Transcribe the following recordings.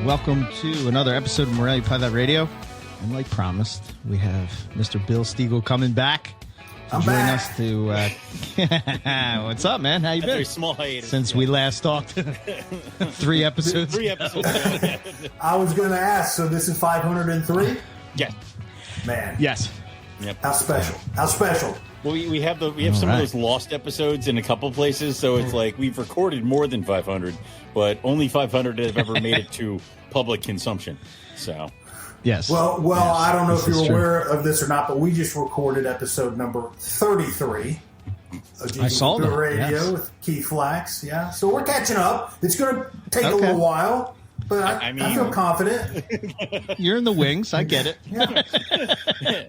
welcome to another episode of Morelia Python Radio. And like promised, we have Mr. Bill Stegall coming back to join us to... what's up, man? How you been? Very small hiatus. Since we last talked. 3 episodes. 3 episodes. I was going to ask, so this is 503? Yeah. Man. Yes. Yep. How special. How special. Well, we have some of those lost episodes in a couple places, so it's like we've recorded more than 500, but only 500 have ever made it to public consumption. So, yes. Well, yes, I don't know if you're aware true. of this or not, but we just recorded episode number 33 of I saw that. Radio yes. with Keith Flax. Yeah, so we're catching up. It's going to take a little while, but I feel confident. You're in the wings. I get it. Yeah.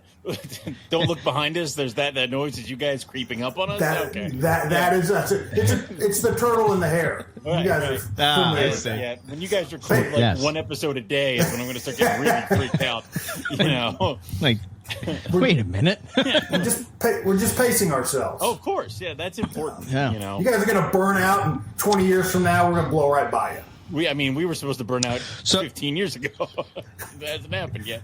Don't look behind us. There's that noise. Is you guys creeping up on us? Okay. That is us. It's the turtle in the hair. Right, you guys are familiar. Yeah, when you guys record like one episode a day is when I'm going to start getting really freaked out. You know, like, wait a minute. We're just pacing ourselves. Oh, of course. Yeah, that's important. Yeah. You know, you guys are going to burn out, and 20 years from now, we're going to blow right by you. We were supposed to burn out 15 years ago. That hasn't happened yet.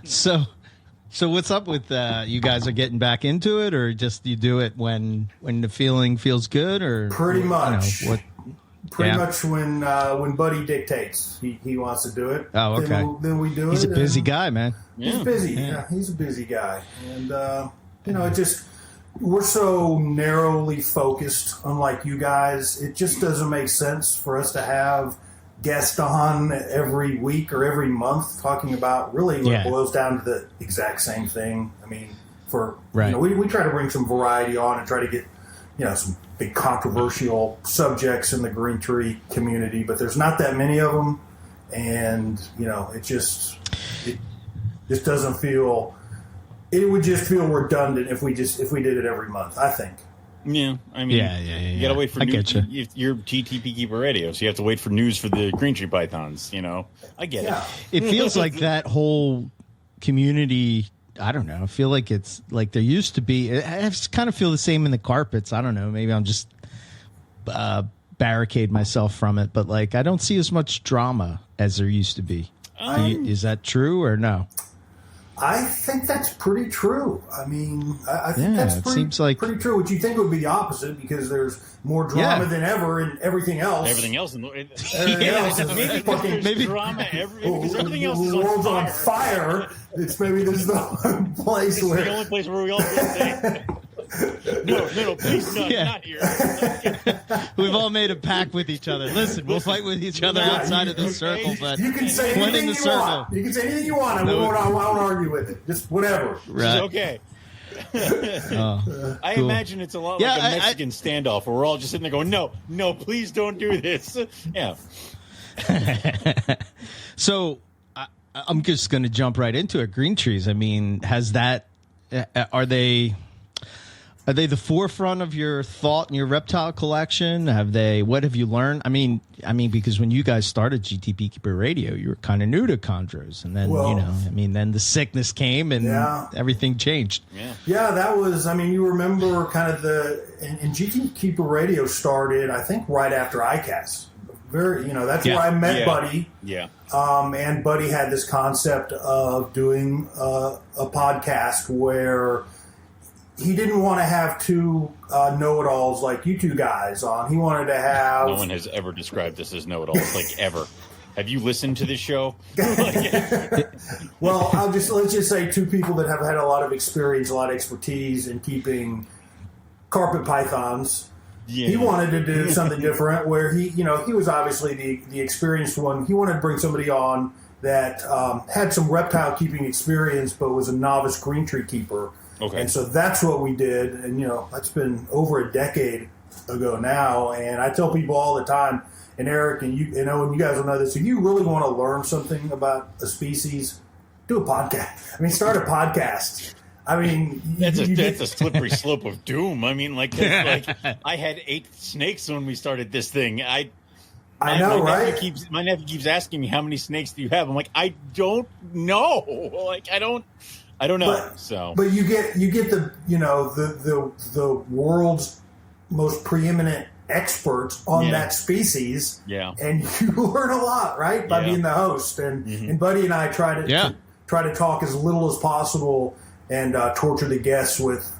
So what's up with you guys are getting back into it, or just you do it when the feeling feels good, or pretty much pretty much when Buddy dictates he wants to do it. Oh, okay. Then we do it. He's a busy guy, man. He's busy. Yeah, he's a busy guy, and it just. We're so narrowly focused, unlike you guys. It just doesn't make sense for us to have guests on every week or every month talking about really what boils down to the exact same thing. I mean, we try to bring some variety on and try to get some big controversial subjects in the green tree community, but there's not that many of them, and it just doesn't feel. It would just feel redundant if we did it every month, I think. Yeah, I mean, you gotta wait for news. You're GTP Keeper Radio, so you have to wait for news for the Green Tree Pythons. I get it. It feels like that whole community. I don't know. I feel like it's like there used to be. I kind of feel the same in the carpets. I don't know. Maybe I'm just barricade myself from it, but like I don't see as much drama as there used to be. Is that true or no? I think that's pretty true. I mean, I think that's pretty true. Which you think would be the opposite because there's more drama than ever in everything else. Everything else, maybe drama. Because everything else is the world's on fire. It's maybe this is the place where the only place where we all say, no, please, not here. We've all made a pact with each other. Listen, we'll fight with each other outside of the circle, but you can say anything you want. You can say anything you want, and I won't argue with it. Just whatever. Right. Okay. I imagine it's a lot like a Mexican standoff where we're all just sitting there going, no, please don't do this. Yeah. So I'm just going to jump right into it. Green trees. I mean, are they the forefront of your thought in your reptile collection? What have you learned? I mean, because when you guys started GTP Keeper Radio, you were kind of new to chondros, and then then the sickness came and everything changed. Yeah, that was. I mean, you remember kind of and GTP Keeper Radio started, I think, right after ICAS. That's where I met Buddy. Yeah. And Buddy had this concept of doing a podcast where he didn't want to have two know-it-alls like you two guys on. He wanted to have... No one has ever described this as know-it-alls, like ever. Have you listened to this show? Well, let's just say two people that have had a lot of experience, a lot of expertise in keeping carpet pythons. Yeah. He wanted to do something different where he was obviously the experienced one. He wanted to bring somebody on that had some reptile keeping experience but was a novice green tree keeper. Okay. And so that's what we did. And, that's been over a decade ago now. And I tell people all the time, and Eric, and you guys will know this, if you really want to learn something about a species, do a podcast. I mean, start a podcast. I mean, that's a slippery slope of doom. I mean, like I had 8 snakes when we started this thing. I know, right? My nephew keeps asking me, how many snakes do you have? I'm like, I don't know. Like, I don't know. But you get the the world's most preeminent experts on that species. Yeah. And you learn a lot, right? By being the host. And Buddy and I try to talk as little as possible and torture the guests with,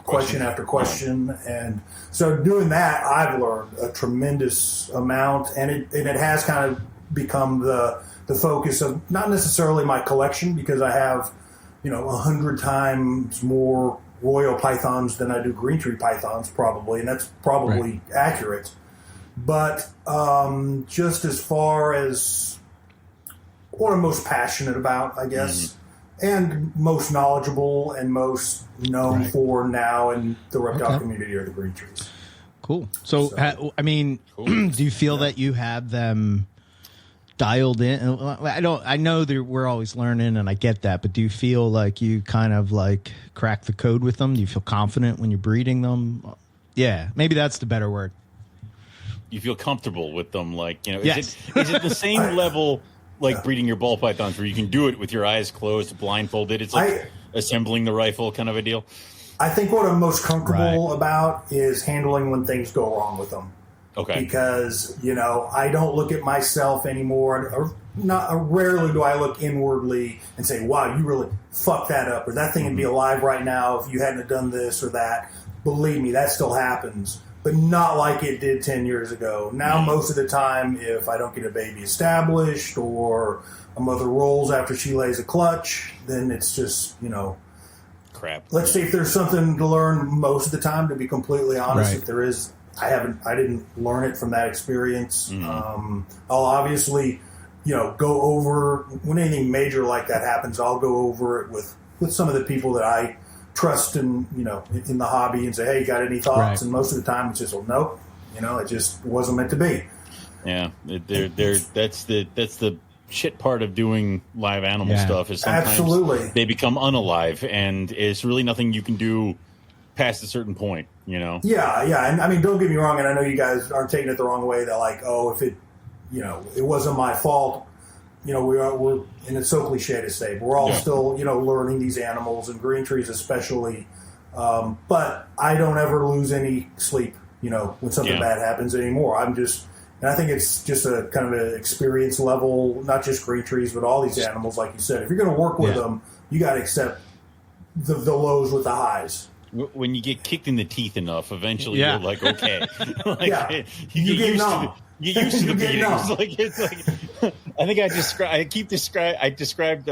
question after question. And so doing that, I've learned a tremendous amount, and it has kind of become the focus of not necessarily my collection, because I have, 100 times more royal pythons than I do green tree pythons, probably, and that's probably accurate. But just as far as what I'm most passionate about, I guess, and most knowledgeable and most known for now in the reptile community are the green trees. Cool. So do you feel that you have them dialed in? I know that we're always learning, and I get that, but do you feel like you kind of like crack the code with them? Do you feel confident when you're breeding them? Yeah, maybe that's the better word. You feel comfortable with them, like, is it the same level like breeding your ball pythons where you can do it with your eyes closed, blindfolded? It's like assembling the rifle kind of a deal. I think what I'm most comfortable about is handling when things go wrong with them. Okay. Because, I don't look at myself anymore. Or rarely do I look inwardly and say, wow, you really fucked that up. Or that thing would be alive right now if you hadn't done this or that. Believe me, that still happens. But not like it did 10 years ago. Now, most of the time, if I don't get a baby established or a mother rolls after she lays a clutch, then it's just, crap. Let's see if there's something to learn most of the time, to be completely honest. If there is, I didn't learn it from that experience. I'll obviously, go over, when anything major like that happens, I'll go over it with some of the people that I trust in the hobby and say, hey, you got any thoughts? And most of the time it's just, well, nope, it just wasn't meant to be. Yeah, that's the shit part of doing live animal stuff, is sometimes they become unalive, and it's really nothing you can do past a certain point, Yeah, and I mean, don't get me wrong, and I know you guys aren't taking it the wrong way, that like, oh, if it, it wasn't my fault, we're and it's so cliche to say, but we're all still, learning these animals, and green trees especially. But I don't ever lose any sleep, when something bad happens anymore. And I think it's just a kind of an experience level, not just green trees, but all these animals, like you said. If you're going to work with them, you got to accept the lows with the highs. When you get kicked in the teeth enough, eventually you're like, okay. You get numb. You get used to the beatings. I think I described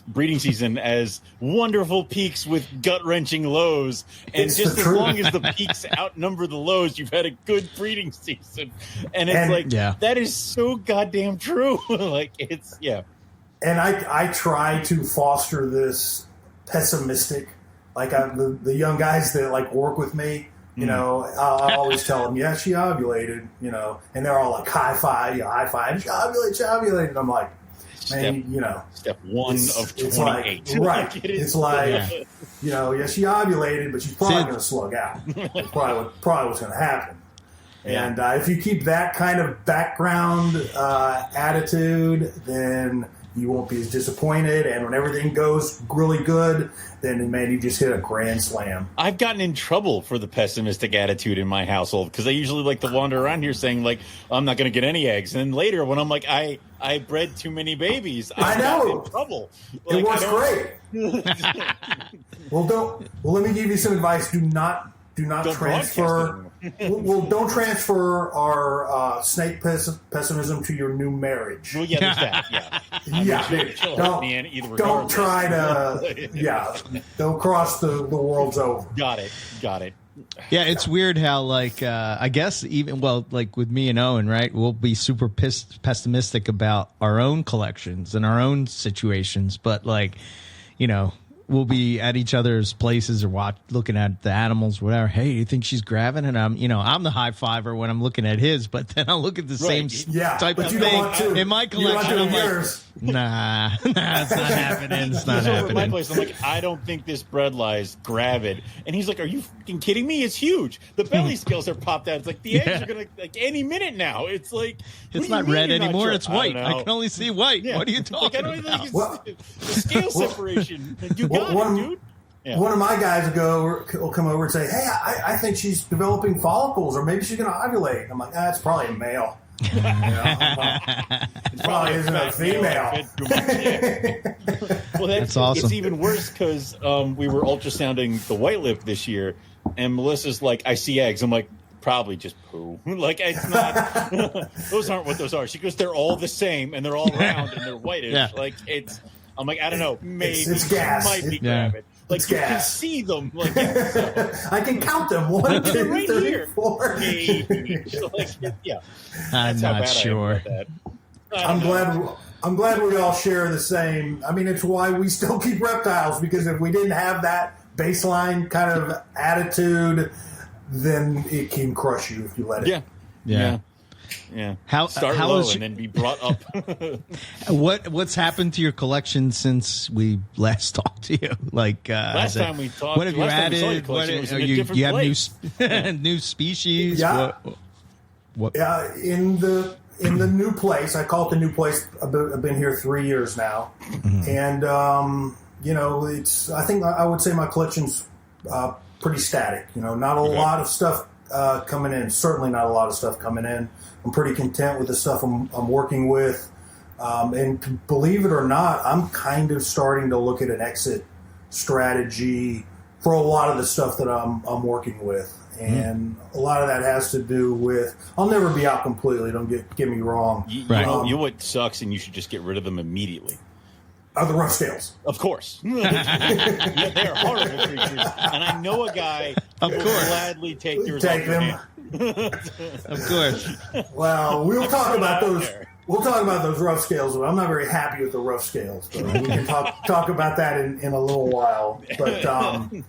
breeding season as wonderful peaks with gut-wrenching lows, and it's just as long as the peaks outnumber the lows, you've had a good breeding season. And that is so goddamn true. And I try to foster this pessimistic, like the young guys that like work with me. I always tell them, yeah, she ovulated, and they're all like, high five, she ovulated. And I'm like, man, step one of 28. It's like, it's like, yeah, she ovulated, but she's probably going to slug out. That's probably what's going to happen. Yeah. And if you keep that kind of background attitude, then you won't be as disappointed. And when everything goes really good, then, man, you just hit a grand slam. I've gotten in trouble for the pessimistic attitude in my household, because I usually like to wander around here saying, like, I'm not going to get any eggs. And then later, when I'm like, I bred too many babies, I know. In trouble. It works great. Well, let me give you some advice. Do not transfer. Don't transfer our snake pessimism to your new marriage. Well, yeah, there's that. Don't try to. Don't cross the worlds over. Got it. Yeah, it's weird how I guess even like with me and Owen, right? We'll be super pessimistic about our own collections and our own situations, but we'll be at each other's places or looking at the animals, whatever. Hey, you think she's grabbing? And I'm the high fiver when I'm looking at his, but then I'll look at the same type of thing in my collection. I'm like, nah, it's not happening. It's not happening. At my place, I'm like, I don't think this bred lies. Grab it. And he's like, are you fucking kidding me? It's huge. The belly scales are popped out. It's like the eggs are gonna any minute now. It's like it's not red anymore. Sure? It's white. I can only see white. Yeah. What are you talking about? The scale separation. You got it, dude. one of my guys will come over and say, "Hey, I think she's developing follicles, or maybe she's going to ovulate." I'm like, "That's probably a male." It probably isn't a female. Well, that's awesome. It's even worse because we were ultrasounding the white lip this year, and Melissa's like, "I see eggs." I'm like, "Probably just poo." Like, it's not. Those aren't what those are. She goes, "They're all the same, and they're all round, and they're whitish." Yeah. Like, it's. I'm like, I don't know. Maybe it's gas. Might be grabbing. Like, you can see them. Like, so. I can count them. 1, 2, right 3, here. 4. Maybe. So, like, yeah. I'm not sure. I'm glad we all share the same. I mean, it's why we still keep reptiles, because if we didn't have that baseline kind of attitude, then it can crush you if you let it. Yeah. Start low and then be brought up. What's happened to your collection since we last talked to you? Like last time we talked, what have you added? You have new species? Yeah. What? Yeah, in the new place, I call it the new place. I've been here 3 years now, and it's. I think I would say my collection's pretty static. Not a lot of stuff coming in. Certainly not a lot of stuff coming in. I'm pretty content with the stuff I'm working with. And believe it or not, I'm kind of starting to look at an exit strategy for a lot of the stuff that I'm working with. And a lot of that has to do with, I'll never be out completely, don't get me wrong. You know what sucks, and you should just get rid of them immediately? Are the rough scales. Of course. Yeah, they're horrible creatures. And I know a guy who will gladly take yours off your hand. Of course. Well, we'll talk about those. We'll talk about those rough scales. I'm not very happy with the rough scales, but we can talk about that in a little while. But yeah, I'm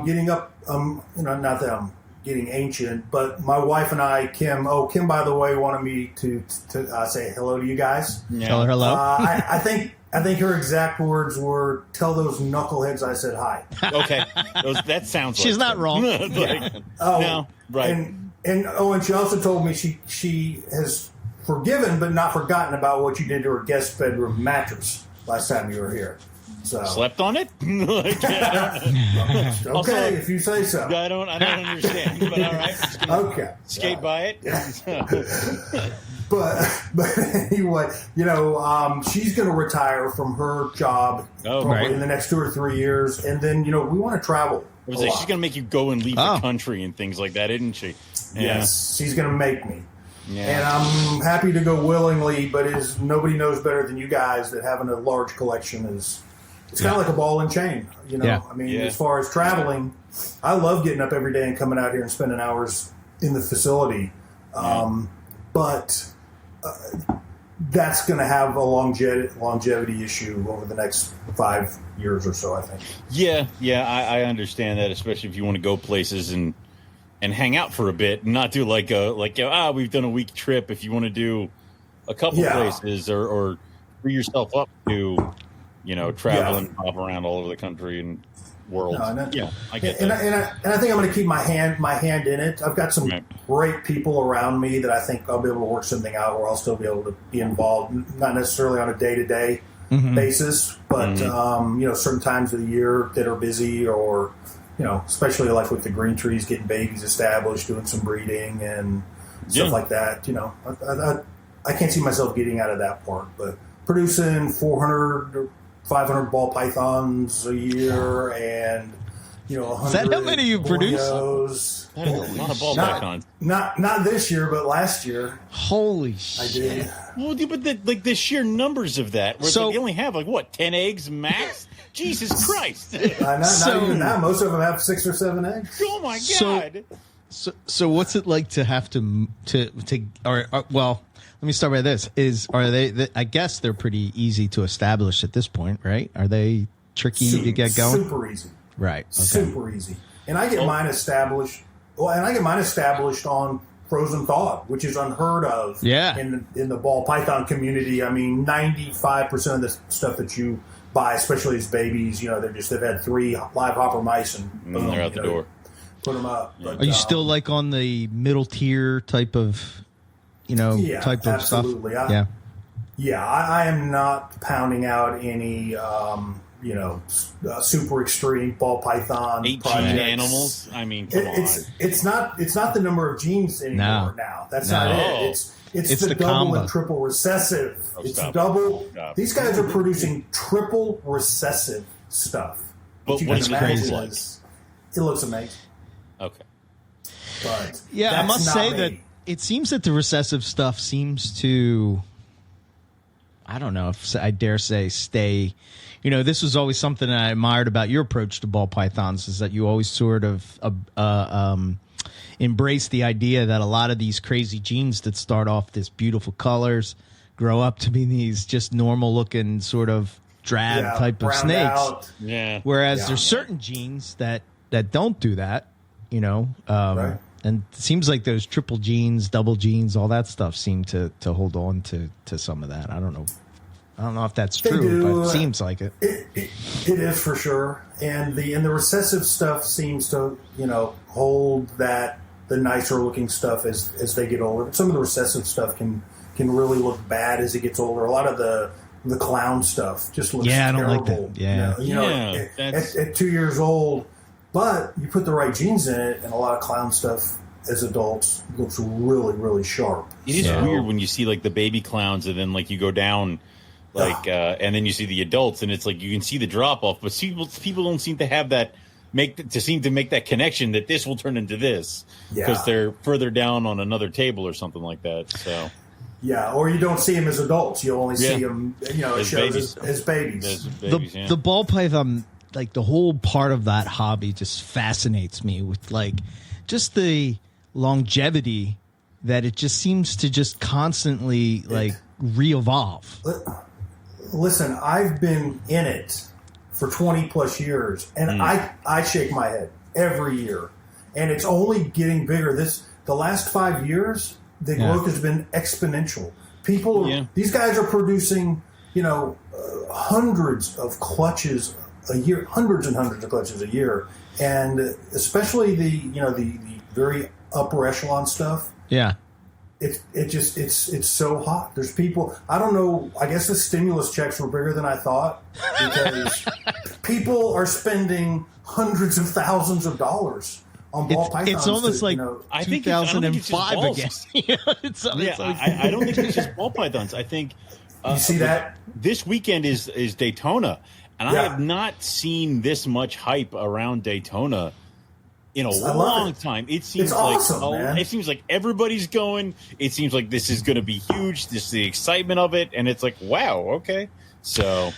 getting up. Not that I'm getting ancient, but my wife and I, Kim. Oh, Kim, by the way, wanted me to say hello to you guys. Yeah. Tell her hello. I think her exact words were, "Tell those knuckleheads I said hi." Okay, that sounds. She's not wrong. No, right. And she also told me she has forgiven but not forgotten about what you did to her guest bedroom mattress last time you were here. So slept on it? Okay, also, if you say so. I don't understand, but all right. Okay. Skate by it. But anyway, she's going to retire from her job probably in the next 2 or 3 years, and then we want to travel. She's going to make you go and leave the country and things like that, isn't she? Yeah. Yes, she's going to make me. Yeah. And I'm happy to go willingly, but nobody knows better than you guys that having a large collection is. It's kind of like a ball and chain, I mean, as far as traveling, I love getting up every day and coming out here and spending hours in the facility. But that's going to have a longevity issue over the next 5 years or so, I think. Yeah, I understand that, especially if you want to go places and hang out for a bit, and not do we've done a week trip. If you want to do a couple places or free yourself up to. Travel and hop around all over the country and world. I get that. And I think I'm going to keep my hand in it. I've got some great people around me that I think I'll be able to work something out where I'll still be able to be involved, not necessarily on a day-to-day basis, but certain times of the year that are busy, or especially like with the green trees, getting babies established, doing some breeding and stuff like that. I can't see myself getting out of that part, but producing 400 or 500 ball pythons a year, and 100. Is that how many you produce? That is a lot of ball pythons. Not this year, but last year. Holy shit! I did. Well, but the sheer numbers of that, where they only have 10 eggs max. Jesus Christ! Not even that. Most of them have 6 or 7 eggs. Oh my god! So what's it like to have to let me start by this. Are they? I guess they're pretty easy to establish at this point, right? Are they tricky to get going? Super easy. Right. Okay. Super easy. And I get mine established. Well, and I get mine established on frozen thawed, which is unheard of. Yeah. In the ball python community, I mean, 95% of the stuff that you buy, especially as babies, they've had 3 live hopper mice and boom, they're out the door. Put them up. But, are you still like on the middle tier type of? Type of absolutely. stuff. I am not pounding out any super extreme ball python 18 projects. animals. I mean, come on. It's not the number of genes anymore. Now that's not it. It's the double combo. and triple recessive. Stop. Double. Stop. These guys are producing triple recessive stuff. But you what can is it imagine like? it looks amazing. Okay. But Yeah, I must say that it seems that the recessive stuff seems to, I don't know if I dare say, stay. This was always something that I admired about your approach to ball pythons, is that you always sort of embrace the idea that a lot of these crazy genes that start off this beautiful colors grow up to be these just normal looking sort of drab type of snakes. Out. Yeah. Whereas there's certain genes that don't do that, Right. And it seems like those triple genes, double genes, all that stuff seem to hold on to some of that. I don't know if that's true, but it seems like it. It is for sure, and the recessive stuff seems to hold that the nicer looking stuff as they get older. But some of the recessive stuff can really look bad as it gets older. A lot of the clown stuff just looks I don't terrible. like that. At 2 years old, but you put the right genes in it, and a lot of clown stuff as adults looks really, really sharp. It is weird when you see like the baby clowns, and then like you go down. And then you see the adults, and it's like you can see the drop off, but people don't seem to have that make that connection that this will turn into this because they're further down on another table or something like that. So or you don't see them as adults; you only see them, as babies. As babies. The ball python, like the whole part of that hobby, just fascinates me with like just the longevity that it just seems to just constantly like re-evolve. Listen, I've been in it for 20 plus years, and I shake my head every year, and it's only getting bigger. The last 5 years, the growth has been exponential. These guys are producing, hundreds of clutches a year, hundreds and hundreds of clutches a year, and especially the very upper echelon stuff. Yeah. It's so hot. There's people, I don't know, I guess the stimulus checks were bigger than I thought because people are spending hundreds of thousands of dollars on ball pythons. It's almost like I think 2005 again. I don't think it's just ball pythons. I think you see that this weekend is Daytona, and I have not seen this much hype around Daytona in a long time. It seems awesome, it seems like everybody's going. It seems like this is going to be huge. This is the excitement of it, and it's like, wow, okay. So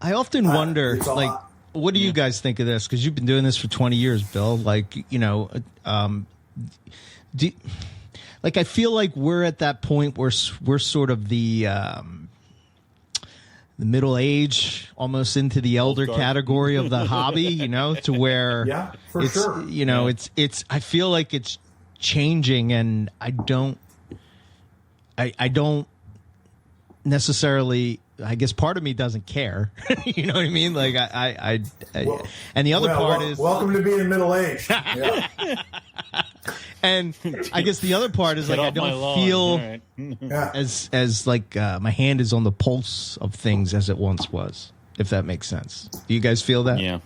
I often wonder, like, what do you guys think of this? Because you've been doing this for 20 years, Bill. Like, I feel like we're at that point where we're sort of the middle age, almost into the elder category of the hobby, to where for sure. It's I feel like it's changing, and I don't necessarily, I guess part of me doesn't care. You know what I mean? Like and the other part is welcome to being middle aged. Yeah. And I guess the other part is like I don't feel as like my hand is on the pulse of things as it once was, if that makes sense. Do you guys feel that? Yeah.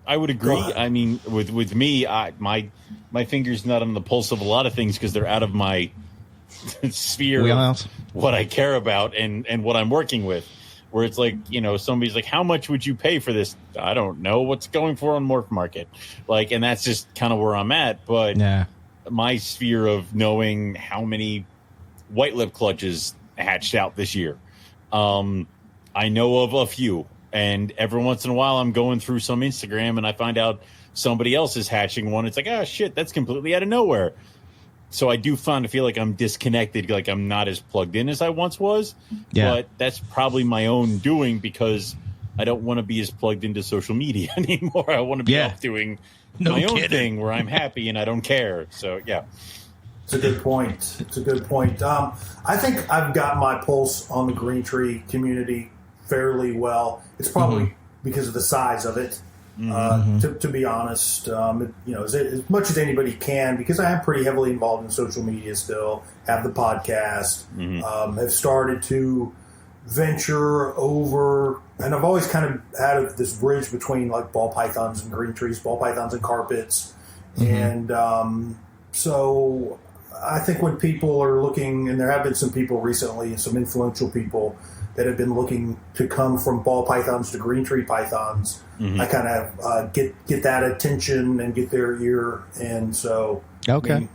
I would agree. I mean, with me, my finger's not on the pulse of a lot of things because they're out of my sphere of what I care about and what I'm working with. Where it's like, somebody's like, how much would you pay for this? I don't know. What's going for on Morph Market? Like, and that's just kind of where I'm at. But my sphere of knowing how many white lip clutches hatched out this year, I know of a few. And every once in a while, I'm going through some Instagram and I find out somebody else is hatching one. It's like, oh, shit, that's completely out of nowhere. So I do feel like I'm disconnected, like I'm not as plugged in as I once was. Yeah. But that's probably my own doing because I don't want to be as plugged into social media anymore. I want to be off doing my own thing where I'm happy and I don't care. So, yeah. It's a good point. I think I've got my pulse on the green tree community fairly well. It's probably because of the size of it. To be honest, as much as anybody can, because I am pretty heavily involved in social media still, have the podcast, have started to venture over, and I've always kind of had this bridge between like ball pythons and green trees, ball pythons and carpets. And so I think when people are looking, and there have been some people recently, some influential people that have been looking to come from ball pythons to green tree pythons, I kind of get that attention and get their ear. And so, okay.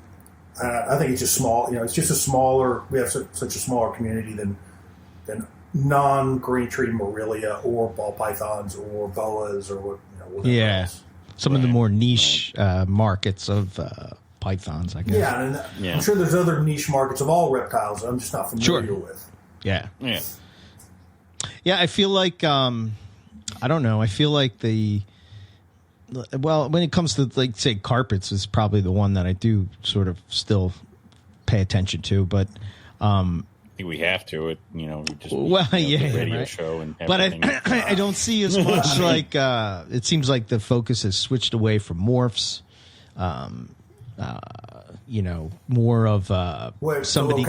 I think it's just small. It's just a smaller. We have such a smaller community than non-green tree Morelia or ball pythons or boas or whatever else. Some of the more niche markets of pythons, I guess. Yeah, and I'm sure there's other niche markets of all reptiles that I'm just not familiar with. Yeah. Yeah, I feel like I don't know. I feel like when it comes to, like, say, carpets is probably the one that I do sort of still pay attention to, but I think we have to. We just the radio show and everything. But I don't see as much like it seems like the focus has switched away from morphs. More of somebody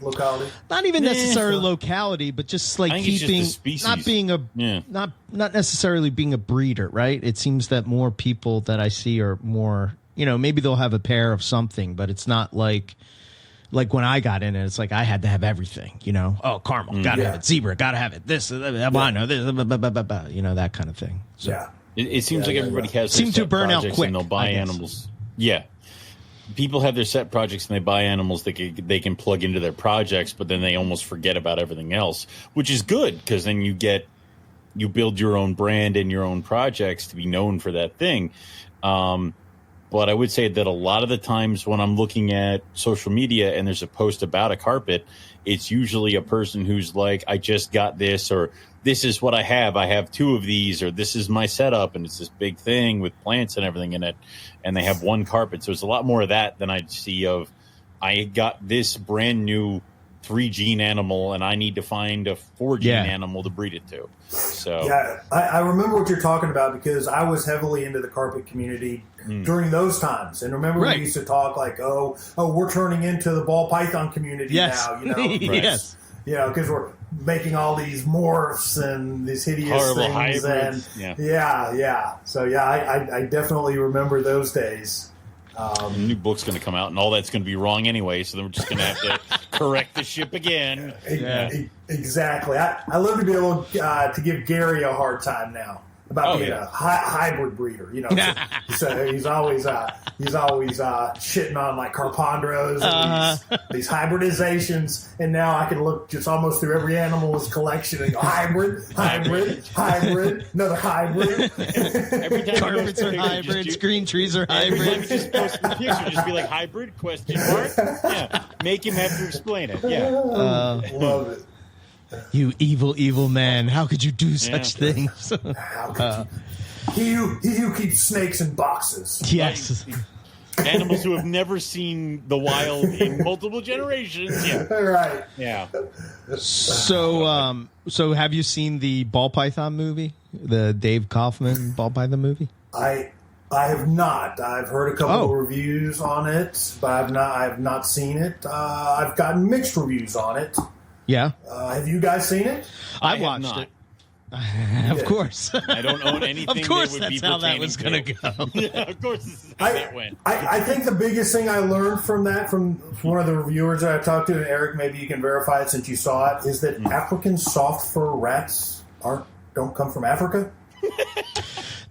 locality. Not even necessarily locality, but just like keeping not being not necessarily being a breeder, right? It seems that more people that I see are more, maybe they'll have a pair of something, but it's not like when I got in it, it's like I had to have everything, Oh, caramel, gotta have it. Zebra, gotta have it. This, albino, this, that kind of thing. So, it seems like everybody has seems to burn out quick. And they'll buy animals. Yeah. People have their set projects and they buy animals that they can plug into their projects, but then they almost forget about everything else, which is good because then you build your own brand and your own projects to be known for that thing. But I would say that a lot of the times when I'm looking at social media and there's a post about a carpet, it's usually a person who's like, I just got this, or this is what I have. I have 2 of these, or this is my setup, and it's this big thing with plants and everything in it, and they have one carpet. So it's a lot more of that than I'd see of, I got this brand new 3-gene animal, and I need to find a 4-gene animal to breed it to. So yeah, I remember what you're talking about because I was heavily into the carpet community during those times. And remember we used to talk like, oh, we're turning into the ball python community now, Yes. Because we're making all these morphs and these hideous horrible things. hybrids. And So I definitely remember those days. A new book's going to come out, and all that's going to be wrong anyway, so then we're just going to have to correct the ship again. Exactly. I love to be able to give Gary a hard time now about being a hybrid breeder. So he's always shitting on like Carpondros and these hybridizations, and now I can look just almost through every animal's collection and go hybrid, another hybrid. Every time carpets are hybrids, green trees are hybrids. Just post the picture, just be like hybrid ? Yeah, make him have to explain it. Yeah, love it. You evil man! How could you do such things? How could you? He who keeps snakes in boxes. Yes. Animals who have never seen the wild in multiple generations. Yeah. Right. Yeah. So have you seen the ball python movie, the Dave Kaufman ball python movie? I have not. I've heard a couple of reviews on it, but I have not seen it. I've gotten mixed reviews on it. Yeah. Have you guys seen it? I watched it. Of course. I don't own anything. Of course, that would that's be how that was going to go. Yeah, of course, this is how that went. I think the biggest thing I learned from one of the reviewers that I talked to, and Eric, maybe you can verify it since you saw it, is that African soft fur rats don't come from Africa.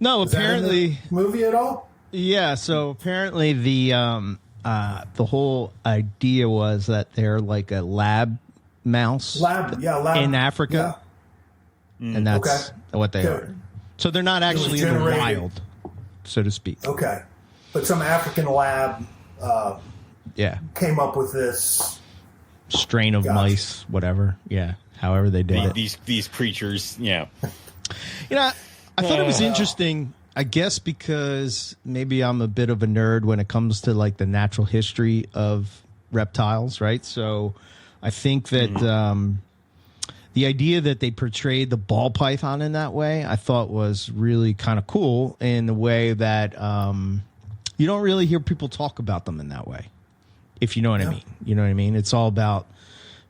No, is apparently that in the movie at all. Yeah, so apparently the whole idea was that they're like a lab mouse in Africa. And that's what they are. So they're not actually in the wild, so to speak. Okay. But some African lab came up with this strain of mice, whatever. Yeah, however they did it. These creatures, yeah. I thought it was interesting, I guess, because maybe I'm a bit of a nerd when it comes to like the natural history of reptiles, right? So I think that the idea that they portrayed the ball python in that way, I thought was really kind of cool in the way that you don't really hear people talk about them in that way, if you know what I mean. You know what I mean? It's all about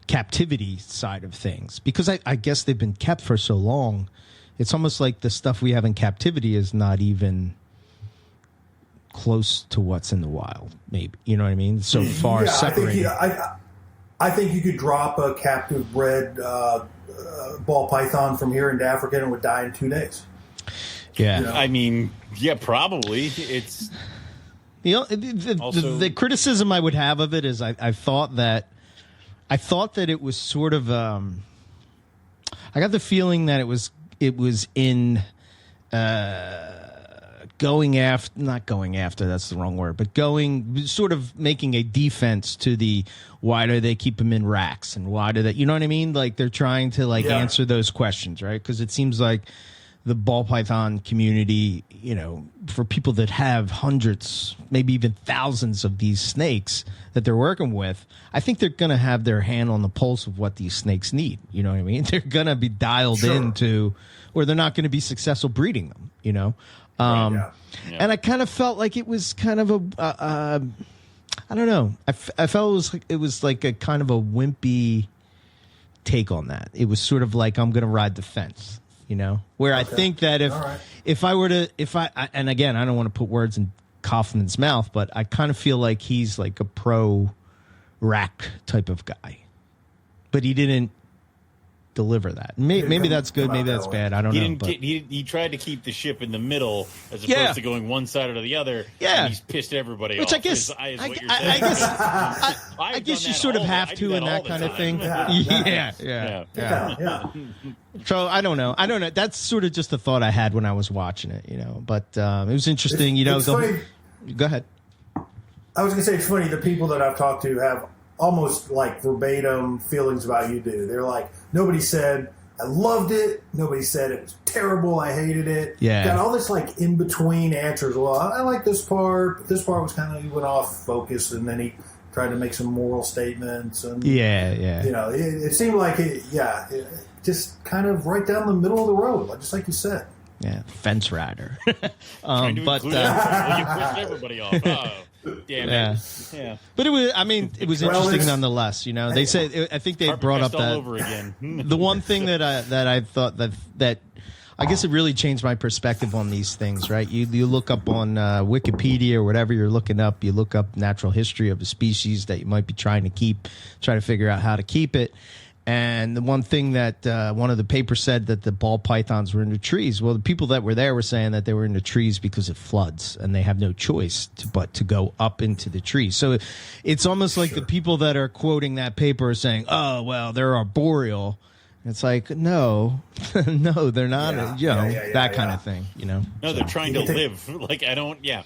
captivity side of things, because I guess they've been kept for so long. It's almost like the stuff we have in captivity is not even close to what's in the wild. Maybe, you know what I mean? So far separated. I think you could drop a captive bred ball python from here into Africa and it would die in 2 days. Yeah, you know? I mean, yeah, probably. It's the criticism I would have of it is I thought that it was sort of I got the feeling that it was in not going after, that's the wrong word, but sort of making a defense to the why do they keep them in racks and why do they, you know what I mean? Like they're trying to answer those questions, right? Because it seems like the ball python community, you know, for people that have hundreds, maybe even thousands of these snakes that they're working with, I think they're going to have their hand on the pulse of what these snakes need. You know what I mean? They're going to be dialed into, or they're not going to be successful breeding them, you know? And I kind of felt like it was kind of I don't know. I felt it was like a kind of a wimpy take on that. It was sort of like, I'm going to ride the fence. You know, where I think that if I were to, and again, I don't want to put words in Kaufman's mouth, but I kind of feel like he's like a pro rack type of guy, but he didn't deliver that. Maybe that's good, maybe that's bad. I don't know. He tried to keep the ship in the middle as opposed to going one side or the other. Yeah, and he's pissed everybody off. Which I guess you sort of have to in that kind of thing. Yeah. So I don't know. That's sort of just the thought I had when I was watching it, you know. But it was interesting, you know. Funny. Go ahead. I was going to say it's funny. The people that I've talked to have almost like verbatim feelings about you do. They're like, nobody said I loved it. Nobody said it was terrible. I hated it. Yeah. Got all this like in between answers. Well, I like this part. But this part was kind of, he went off focus, and then he tried to make some moral statements. And you know, it seemed like just kind of right down the middle of the road, just like you said. Yeah, fence rider. But you pushed everybody off. Oh. Yeah. But it was interesting nonetheless. You know, they said, I think they brought up that over again. The one thing that I thought that I guess it really changed my perspective on these things. Right, you look up on Wikipedia or whatever you're looking up. You look up natural history of a species that you might be trying to figure out how to keep it. And the one thing that one of the papers said that the ball pythons were in the trees. Well, the people that were there were saying that they were in the trees because it floods, and they have no choice but to go up into the trees. So it's almost like the people that are quoting that paper are saying, "Oh, well, they're arboreal." It's like, no, no, they're not. That kind of thing. You know. No, they're trying to live. Like I don't. Yeah.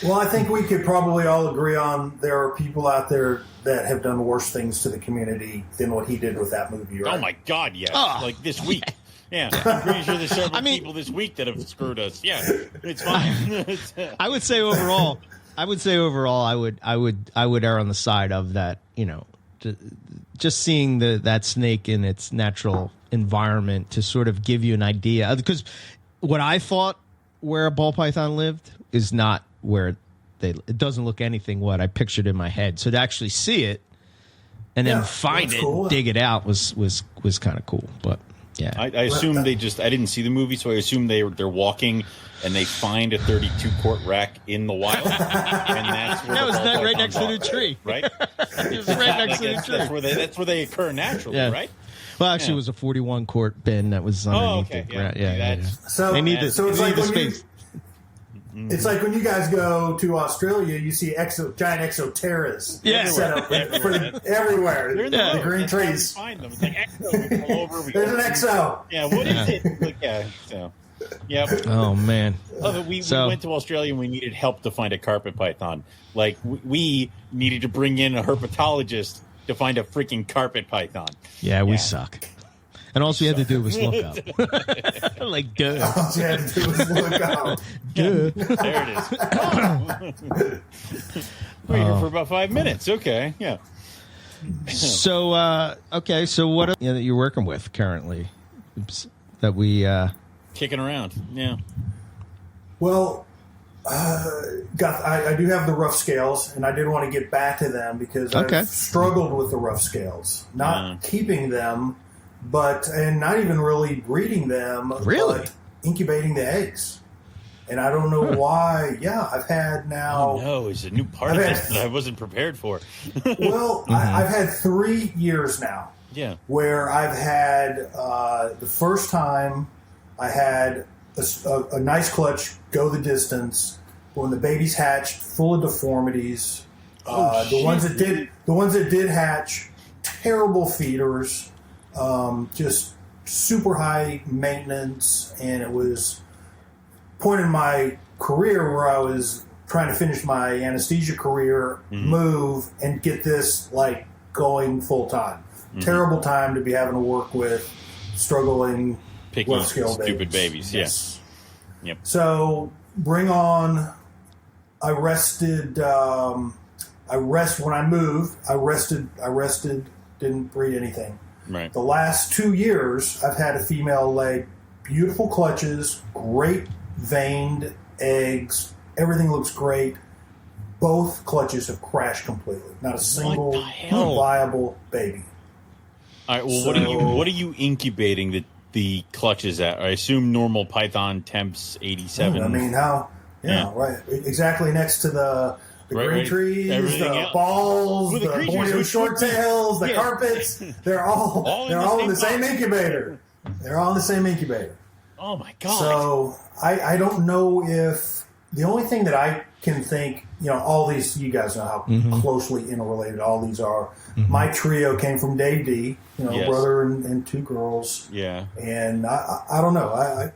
Well, I think we could probably all agree on there are people out there that have done worse things to the community than what he did with that movie. Right? Oh my God! Yes, like this week. Yeah, I'm pretty sure there's several people this week that have screwed us. Yeah, it's fine. I would say overall, I would err on the side of that. You know, just seeing that snake in its natural environment to sort of give you an idea, because what I thought where a ball python lived is not where it doesn't look anything what I pictured in my head. So to actually see it and then find it, cool. Dig it out was kind of cool. But yeah, I assumed I didn't see the movie, so I assumed they're walking and they find a 32 quart rack in the wild, and that's where right next to the tree, right? It was right next to the tree. That's where they occur naturally, right? Well, actually, it was a 41 quart bin that was underneath the ground. Yeah. So they need the space. It's like when you guys go to Australia, you see giant exoterras set up everywhere. The green trees. Find them. It's like exo. All over. There's an exo. Yeah, what is it? Like, so. Yep. Oh man. We went to Australia and we needed help to find a carpet python. Like we needed to bring in a herpetologist to find a freaking carpet python. Yeah, we suck. And all we had to do was look up. Like, duh. All you had to do was look up. Duh. There it is. We're here for about 5 minutes. Okay, yeah. So, so what that you're working with currently that we... Kicking around, yeah. Well, I do have the rough scales, and I did want to get back to them because I've struggled with the rough scales. Not keeping them, and not even really breeding them, but incubating the eggs. And I don't know why. Yeah, I've had now. Oh, no, it's a new part of this that I wasn't prepared for. Well, I've had 3 years now. Yeah. Where I've had the first time I had a nice clutch go the distance when the babies hatched, full of deformities. The ones that did hatch, terrible feeders, just super high maintenance, and it was point in my career where I was trying to finish my anesthesia career, move and get this like going full time. Terrible time to be having to work with struggling picky stupid babies. Yes. Yep. So bring on. I rested. When I moved. I rested. Didn't breed anything. Right. The last 2 years, I've had a female lay beautiful clutches, great veined eggs. Everything looks great. Both clutches have crashed completely. Not a single viable baby. All right. Well, what are you incubating the clutches at? I assume normal Python temps 87. I mean, right, exactly next to the green trees, the balls, the Borneo short tails, the carpets. They're all in the same incubator. They're all in the same incubator. Oh my god! So I don't know if the only thing that I can think, all these, you guys know how closely interrelated all these are. My trio came from Dave D, brother and 2 girls. Yeah. And I don't know. I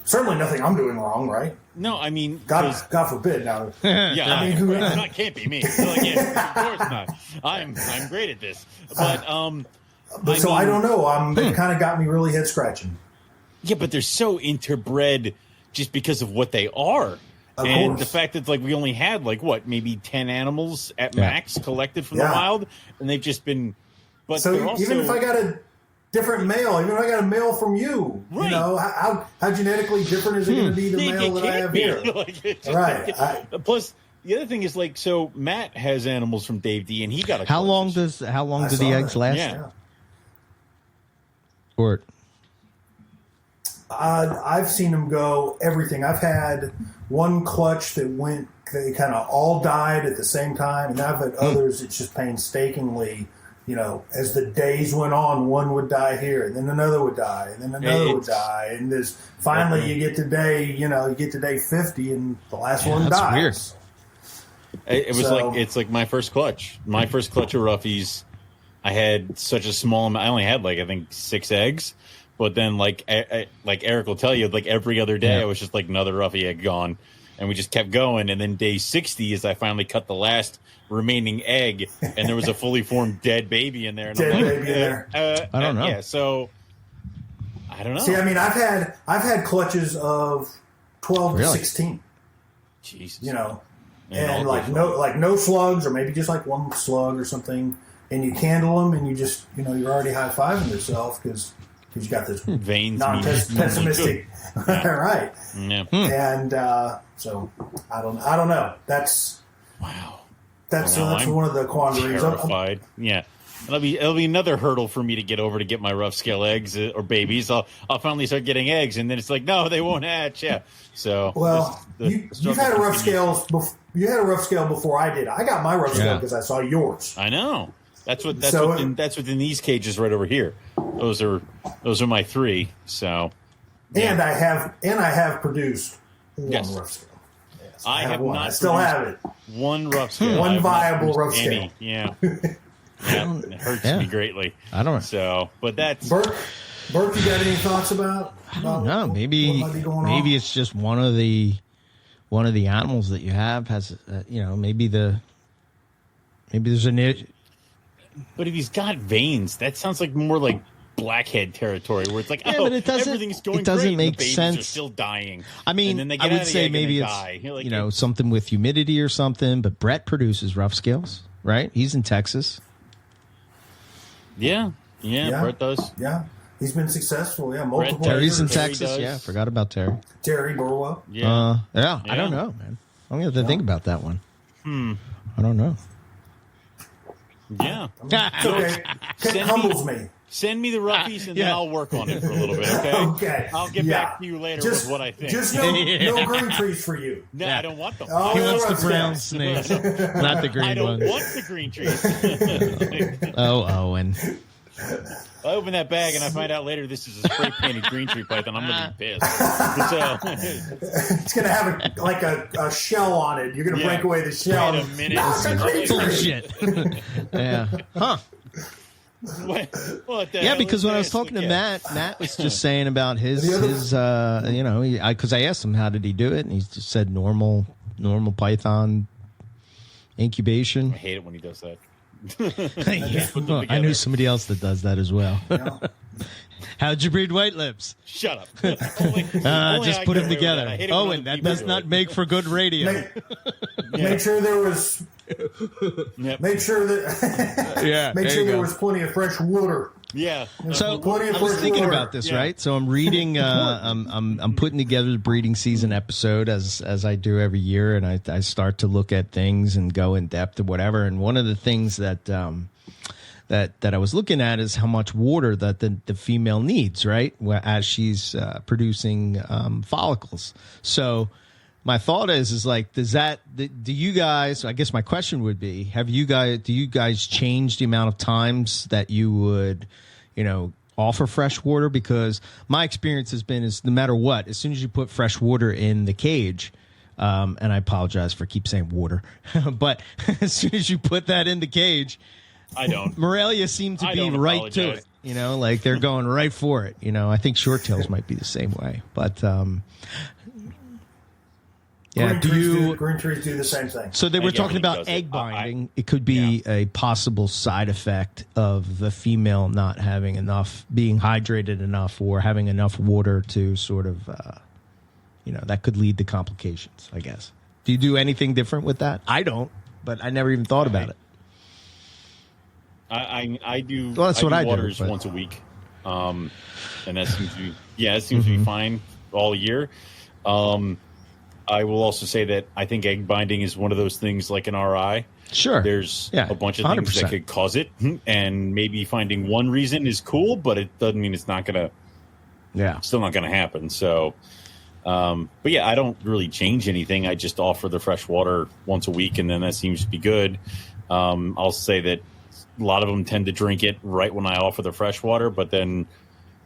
certainly nothing I'm doing wrong, right? No, I mean, God forbid. Now, that can't be me. So, of course not. I'm great at this, but I don't know. They've kind of got me really head scratching. Yeah, but they're so interbred just because of what they are. And the fact that we only had maybe 10 animals at max collected from the wild, and they've just been. But so even if I got a different male, even if I got a male from you, how genetically different is it going to be the male that I have here? Right. Plus, the other thing is so Matt has animals from Dave D, and he got a. How long do the eggs last? Yeah. Or. I've seen them go everything. I've had one clutch they kind of all died at the same time, and I've had others that just painstakingly, as the days went on, one would die here, and then another would die, and then another would die, and finally you get to day 50, and the last one dies. Weird. It was it's like my first clutch. My first clutch of roughies, I had such a small amount. I only had I think 6 eggs. But then, like Eric will tell you, every other day, I was just another roughy egg gone, and we just kept going. And then day 60 is I finally cut the last remaining egg, and there was a fully formed dead baby in there. And I don't know. Yeah, so I don't know. See, I mean, I've had clutches of 12 to 16. Jesus, and no slugs, or maybe just one slug or something, and you candle them, and you just you're already high fiving yourself because you got this veins, pessimistic, right? Yeah. And so I don't know. That's wow. That's one of the quandaries. Terrified. Yeah, it'll be another hurdle for me to get over to get my rough scale eggs or babies. I'll finally start getting eggs, and then it's no, they won't hatch. Yeah. So you've had a rough scale. You had a rough scale before I did. I got my rough scale because I saw yours. I know. That's within these cages right over here. Those are my 3. So, and I have produced one rough scale. Yes, I have one. not. I still have it. One rough scale. One viable rough scale. Yeah. It hurts me greatly. I don't know. So, but that's Burke. You got any thoughts about? I don't know. Maybe it's just one of the animals that you have has maybe there's a niche. But if he's got veins, that sounds more like blackhead territory, where it's but it doesn't, everything's going it doesn't great, make and the babies sense. are still dying. I mean, and then they get I would say maybe it's something with humidity or something. But Brett produces rough scales, right? He's in Texas. Yeah, Brett does. Yeah, he's been successful. Yeah, multiple. Terry's in Texas. Yeah, forgot about Terry. Terry Burwell. Yeah. I don't know, man. I'm going to have to think about that one. I don't know. Yeah. It's okay. It humbles me. Send me the roughies, and then I'll work on it for a little bit, okay? Okay. I'll get back to you later with what I think. Just no green trees for you. No, I don't want them. Oh, He wants the brown snakes, not the green I don't ones. want the green trees. Oh, Owen. I open that bag and I find out later this is a spray painted green tree python. I'm going to be pissed. So, it's going to have a shell on it. You're going to break away the shell. Wait a minute. No, it's a green tree. Bullshit. Yeah. Huh. Because when I was talking to Matt was just saying about his because I asked him how did he do it, and he just said normal python incubation. I hate it when he does that. I knew somebody else that does that as well. Yeah. How'd you breed white lips? Shut up. Just put them together. Owen, that does not make for good radio. Make sure there was. Make sure that. Make sure there was plenty of fresh water. Yeah. So I was thinking about this, right? So I'm reading. I'm putting together the breeding season episode as I do every year, and I start to look at things and go in depth or whatever. And one of the things that I was looking at is how much water that the female needs, right, as she's producing follicles. So my thought is like, do you guys? I guess my question would be, do you guys change the amount of times that you would, offer fresh water? Because my experience has been is no matter what, as soon as you put fresh water in the cage. And I apologize for keep saying water, but as soon as you put that in the cage. I don't. Morelia seemed to be right to it. Like they're going right for it. I think short tails might be the same way. But green trees do the same thing. So they were talking about egg binding. It could be a possible side effect of the female not having enough, being hydrated enough, or having enough water to sort of, that could lead to complications, I guess. Do you do anything different with that? I don't, but I never even thought about it. I do. Well, that's what I do. Waters once a week, and that seems to be fine all year. I will also say that I think egg binding is one of those things like an RI. Sure, there's a bunch of things 100%. that could cause it, and maybe finding one reason is cool, but it doesn't mean it's not gonna. Yeah, still not gonna happen. So, but I don't really change anything. I just offer the fresh water once a week, and then that seems to be good. I'll say that. A lot of them tend to drink it right when I offer the fresh water, but then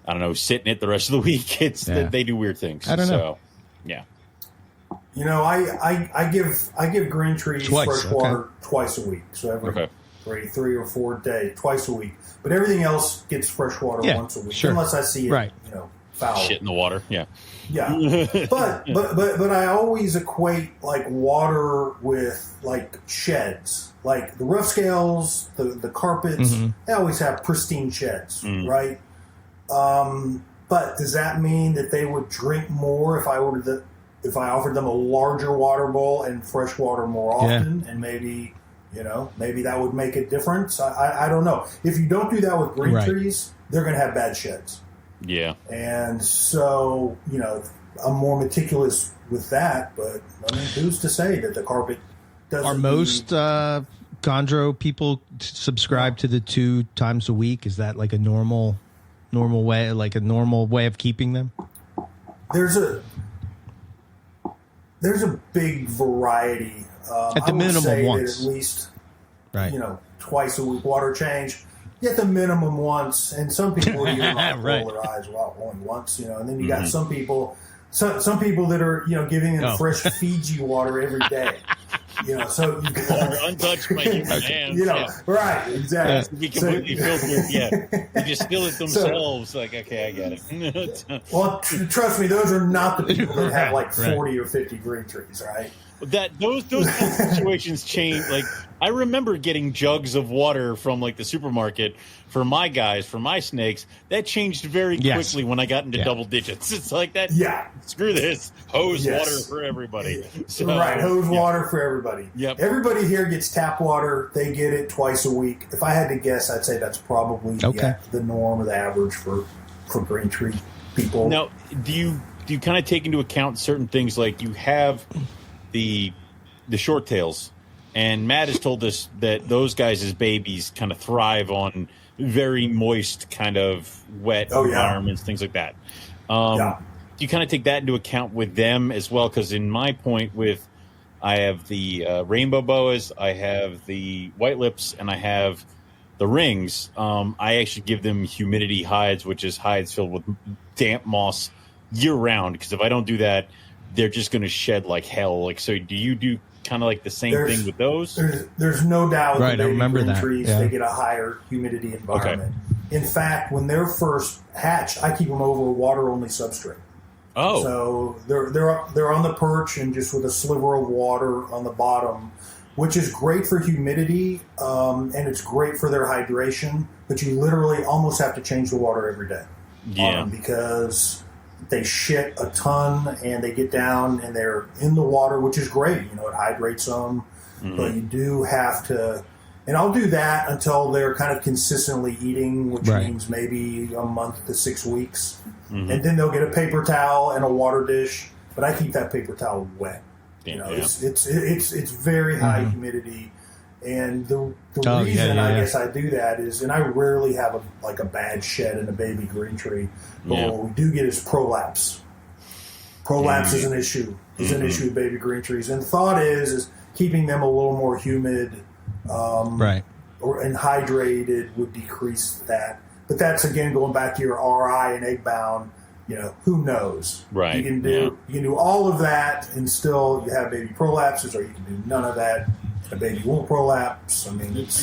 I don't know, sit in it the rest of the week. They do weird things. I don't know. Yeah. I give green trees fresh water twice a week. So every 3 or 4 days, twice a week. But everything else gets fresh water once a week, unless I see it, foul. Shit in the water. Yeah. Yeah. but I always equate like water with like sheds. Like the rough scales, the carpets, they always have pristine sheds, right? But does that mean that they would drink more if I offered them a larger water bowl and fresh water more often? And maybe that would make a difference. I don't know. If you don't do that with green trees, they're going to have bad sheds. Yeah. And so, I'm more meticulous with that, but I mean, who's to say that the carpet doesn't. Are most chondro people subscribe to the 2 times a week? Is that like a normal way, like a normal way of keeping them? There's a big variety. At the minimum once. At least, twice a week water change. At the minimum once, and some people even roll their eyes only once, and then you got some people that are, giving them fresh Fiji water every day. So you water untouched by human hands. Right, exactly. To be completely filtered, they just spill it themselves. Okay, I get it. Well, trust me, those are not the people that have like 40 or 50 green trees, right? Those situations change. Like I remember getting jugs of water from like the supermarket for my guys, for my snakes. That changed very quickly when I got into double digits. It's like that. Yeah. Screw this. Hose water for everybody. So, hose water for everybody. Yep. Everybody here gets tap water. They get it twice a week. If I had to guess, I'd say that's probably the norm or the average for green tree people. Now, do you kind of take into account certain things like you have the the short tails, and Matt has told us that those guys' babies kind of thrive on very moist, kind of wet environments, things like that. Do you kind of take that into account with them as well? Because in my point with, I have the rainbow boas, I have the white lips, and I have the rings. I actually give them humidity hides, which is hides filled with damp moss year round. Because if I don't do that, they're just going to shed like hell. Like, so do you do kind of like the same thing with those? There's no doubt with right, the I remember green that. trees, they get a higher humidity environment. Okay. In fact, when they're first hatched, I keep them over a water-only substrate. Oh. So they're on the perch and just with a sliver of water on the bottom, which is great for humidity, and it's great for their hydration, but you literally almost have to change the water every day. Yeah. Because they shit a ton and they get down and they're in the water, which is great. You know, it hydrates them, but you do have to, and I'll do that until they're kind of consistently eating, which means maybe a month to 6 weeks. And then they'll get a paper towel and a water dish, but I keep that paper towel wet. You know, it's very high humidity, and the reason I guess I do that is, and I rarely have a bad shed in a baby green tree, but what we do get is prolapse. Prolapse is an issue. Is an issue with baby green trees, and the thought is keeping them a little more humid, and hydrated would decrease that. But that's again going back to your RI and egg bound. You know, who knows? Right. You can do all of that and still you have baby prolapses, or you can do none of that. A baby won't prolapse. I mean, it's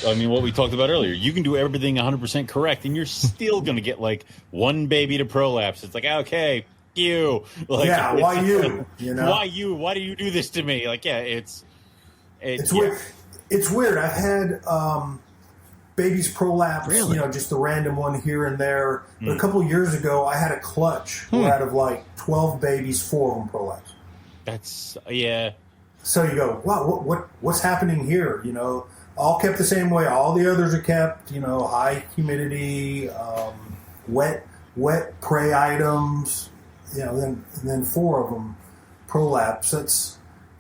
I mean, what we talked about earlier. You can do everything 100% correct, and you're still going to get like one baby to prolapse. It's like, okay, you. Like, why you? You know, why you? Why do you do this to me? Like, it's weird. It's weird. I've had babies prolapse, you know, just the random one here and there. But a couple of years ago, I had a clutch where out of like 12 babies, 4 of them prolapsed. That's, So you go, wow, what's happening here? You know, all kept the same way. All the others are kept, you know, high humidity, wet prey items, you know, and then 4 of them prolapse.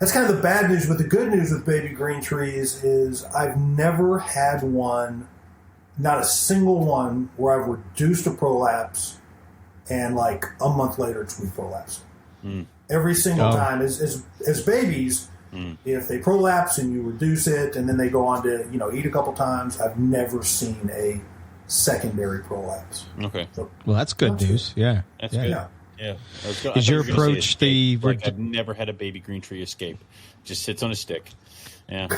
That's kind of the bad news. But the good news with baby green trees is I've never had one, not a single one, where I've reduced a prolapse and like a month later it's re-prolapsed. Every single time. As babies, if they prolapse and you reduce it and then they go on to, you know, eat a couple times, I've never seen a secondary prolapse. Okay. So, well, that's good news. Yeah. That's good. Yeah. Is your approach the... I've never had a baby green tree escape. Just sits on a stick. Yeah.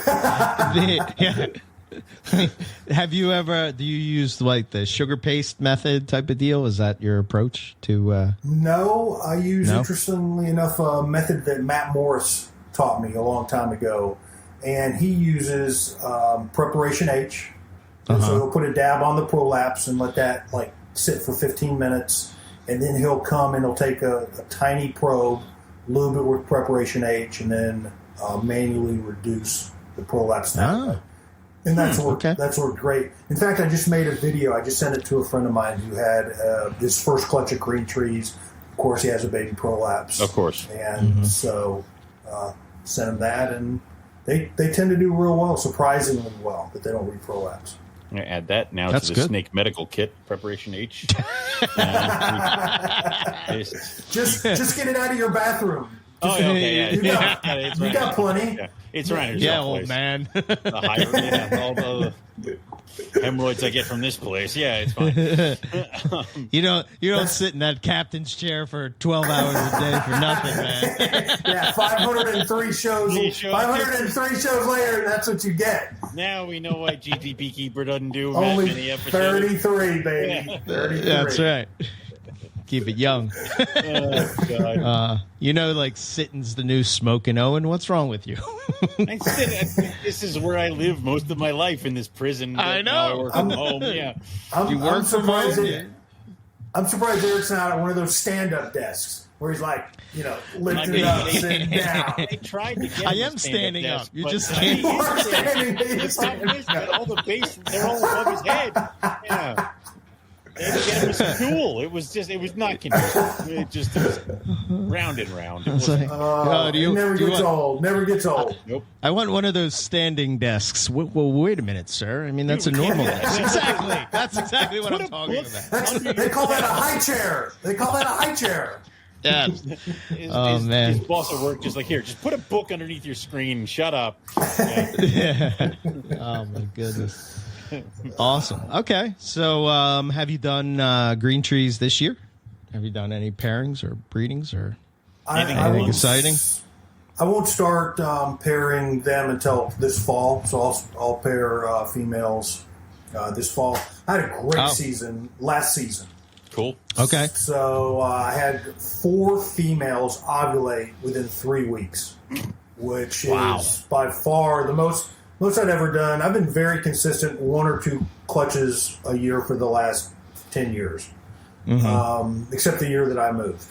Have you ever... Do you use like the sugar paste method type of deal? Is that your approach to... No, I use, interestingly enough, a method that Matt Morris taught me a long time ago. And he uses Preparation H. So he'll put a dab on the prolapse and let that like sit for 15 minutes. And then he'll come and he'll take a tiny probe, lube it with Preparation H, and then manually reduce the prolapse. And that's worked great. In fact, I just made a video. I just sent it to a friend of mine who had his first clutch of green trees. Of course, he has a baby prolapse. Of course. And so sent him that, and they tend to do real well, surprisingly well, but they don't re-prolapse. I'm going to add that now to the snake medical kit, Preparation H. Just get it out of your bathroom. You got plenty. Yeah. It's around your old man. All the hemorrhoids I get from this place. Yeah, it's fine. You don't sit in that captain's chair for 12 hours a day for nothing, man. Yeah, 503 shows. 503 shows later, that's what you get. Now we know why GTP Keeper doesn't do only many episodes. 33, baby. Yeah. 33. That's right. Keep it young. Oh, God. Like sitting's the new smoking, Owen. What's wrong with you? I think this is where I live most of my life, in this prison. I know. Now I work from home. Yeah. I'm surprised Eric's not at one of those stand-up desks where he's like, lifting it up, sitting down. They tried to get I am standing up. You're just standing. standing. You are standing. The problem is that all the base, they're all above his head. Yeah. It was cool. It was not conducive. It was round and round. It never gets old. Never gets old. Nope. I want one of those standing desks. Well, wait a minute, sir. I mean, that's a normal desk. Exactly. That's exactly what I'm talking about. They call that a high chair. Yeah. Man. His boss at work just like, here, just put a book underneath your screen and shut up. Yeah. Oh, my goodness. Awesome. Okay. So have you done green trees this year? Have you done any pairings or breedings or anything exciting? I won't start pairing them until this fall. So I'll pair females this fall. I had a great season last season. Cool. Okay. So I had 4 females ovulate within 3 weeks, which is by far the most I'd ever done. I've been very consistent, 1 or 2 clutches a year for the last 10 years, except the year that I moved.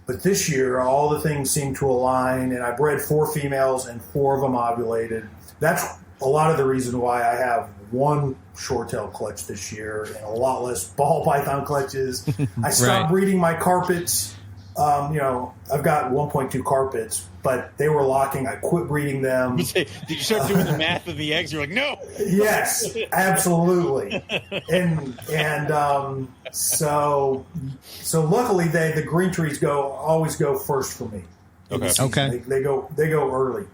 But this year, all the things seemed to align, and I bred 4 females, and 4 of them ovulated. That's a lot of the reason why I have 1 short-tail clutch this year and a lot less ball python clutches. I stopped breeding my carpets. I've got 1.2 carpets, but they were locking. I quit breeding them. Did you start doing the math of the eggs? You're like, no. Yes, absolutely. So luckily the green trees always go first for me. Okay. They go early.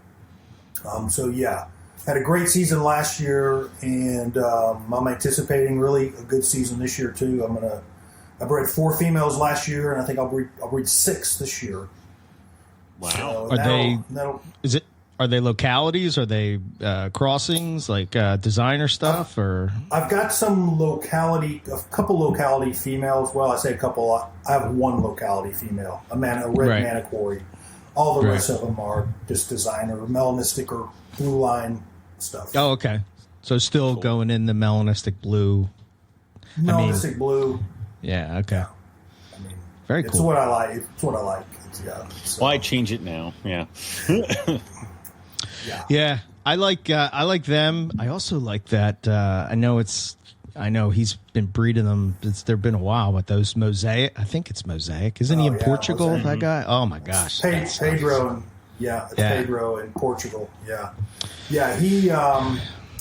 Had a great season last year, and I'm anticipating really a good season this year too. I bred 4 females last year, and I think I'll breed 6 this year. Wow! So are they localities? Are they crossings, like designer stuff, or? I've got a couple locality females. Well, I say a couple. I have 1 locality female, a red manicory. All the rest of them are just designer, melanistic or blue line stuff. Oh, okay. So still going in the melanistic blue. Melanistic blue. Yeah. Okay. I mean, very cool. It's what I like. So. Why change it now? Yeah. Yeah. I like them. I also like that. I know he's been breeding them. They've been a while, but those Mosaic. I think it's Mosaic. Isn't he in Portugal? Mosaic. That guy. Oh my gosh. Pedro. Pedro in Portugal. Yeah. Yeah. He.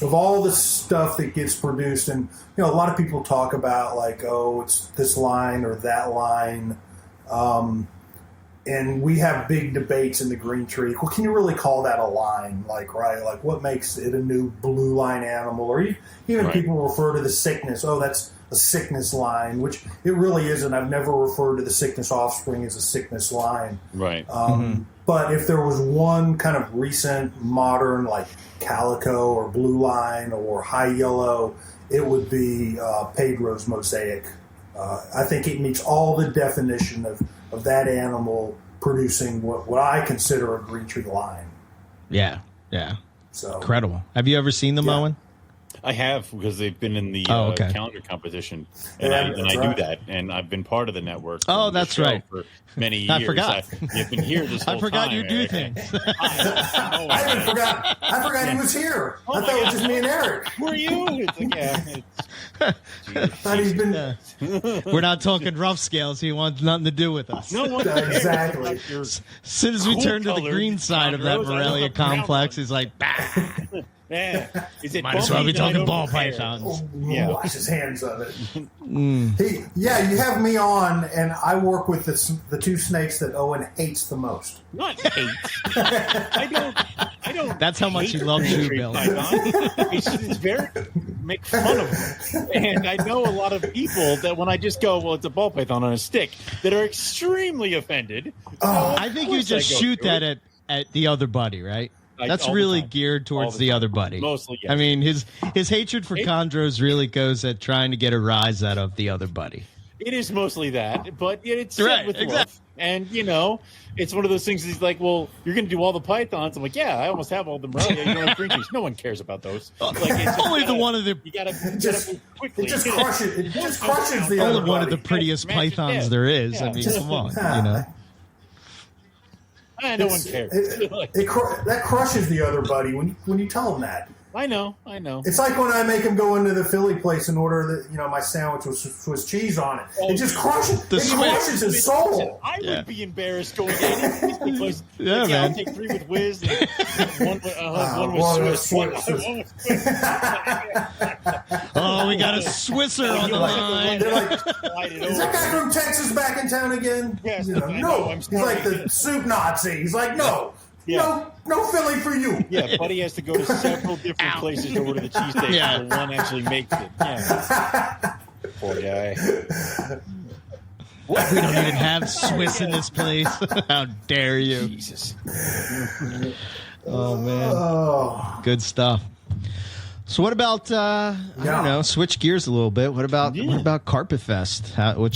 Of all the stuff that gets produced, and a lot of people talk about like, oh, it's this line or that line, and we have big debates in the green tree. Well, can you really call that a line? Like what makes it a new blue line animal? Or even people refer to the sickness. Oh, that's a sickness line, which it really isn't. I've never referred to the sickness offspring as a sickness line. Right. But if there was one kind of recent modern, like calico or blue line or high yellow, it would be Pedro's Mosaic. I think it meets all the definition of that animal producing what I consider a green tree line. Yeah. So incredible. Have you ever seen them, Owen? I have, because they've been in the calendar competition, and I do that, and I've been part of the network. Oh, that's right. For many years. I forgot. You've been here this whole time. I forgot you do things. I forgot he was here. I thought it was just me and Eric. Who are you? We're not talking rough scales. He wants nothing to do with us. No one exactly. As soon as we turn to the green side of that Morelia complex, he's like, bah. Yeah. Might as well be talking ball pythons. Wash his hands of it. You have me on, and I work with the 2 snakes that Owen hates the most. Not hates. I don't. That's how much he loves you, Bill. It's very make fun of them, and I know a lot of people that when I just go, well, it's a ball python on a stick, that are extremely offended. I think you just shoot that at the other buddy, right? That's really geared towards the other buddy. Mostly, yes. I mean, his hatred for chondros really goes at trying to get a rise out of the other buddy. It is mostly that, but it's said with love. And, it's one of those things. He's like, well, you're going to do all the pythons. I'm like, yeah, I almost have all the Morelia. You don't have green trees. No one cares about those. Like, it's only the one of the. You got to move quickly. It just crushes. It just crushes the other only one of the prettiest pythons there is. I mean, come on, No one cares. That crushes the other buddy when you tell him that. I know. It's like when I make him go into the Philly place and order my sandwich with Swiss cheese on it. It just crushes. Crushes his soul. I would be embarrassed going to any place. Man. I'll take 3 with Whiz, and one with Swiss. Oh, we got a Swisser on the line. They're like, is that guy from Texas back in town again? Yes, no. He's like the soup Nazi. He's like, no. Yeah. No Philly for you. Yeah, Buddy has to go to several different places to order the cheesesteak. Yeah. One actually makes it. Yeah. Poor guy. We don't even have Swiss in this place. How dare you? Jesus. Oh, man. Good stuff. So what about, I don't know, switch gears a little bit. What about Carpet Fest? Are we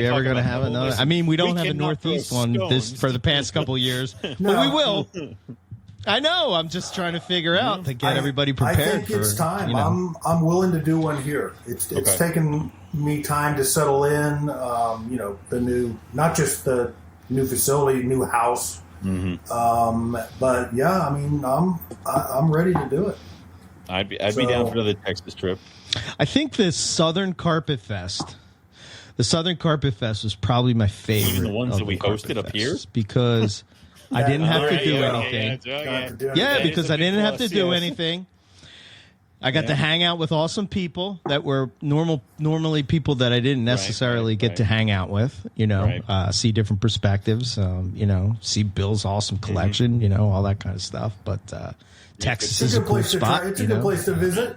ever going to have another? I mean, we don't have a Northeast one for the past couple of years, but we will. I know. I'm just trying to figure out to get everybody prepared. I think it's time. I'm willing to do one here. It's taken me time to settle in. Not just the new facility, new house. Mm-hmm. But yeah, I mean, I'm ready to do it. I'd be down for another Texas trip. I think the Southern Carpet Fest was probably my favorite. Even the ones that we hosted up here, because I didn't have to do anything. Yeah, because I didn't have to do anything. I got to hang out with awesome people that were normally people that I didn't necessarily get to hang out with, see different perspectives, see Bill's awesome collection, all that kind of stuff. But Texas is a cool spot. It's a good place to visit.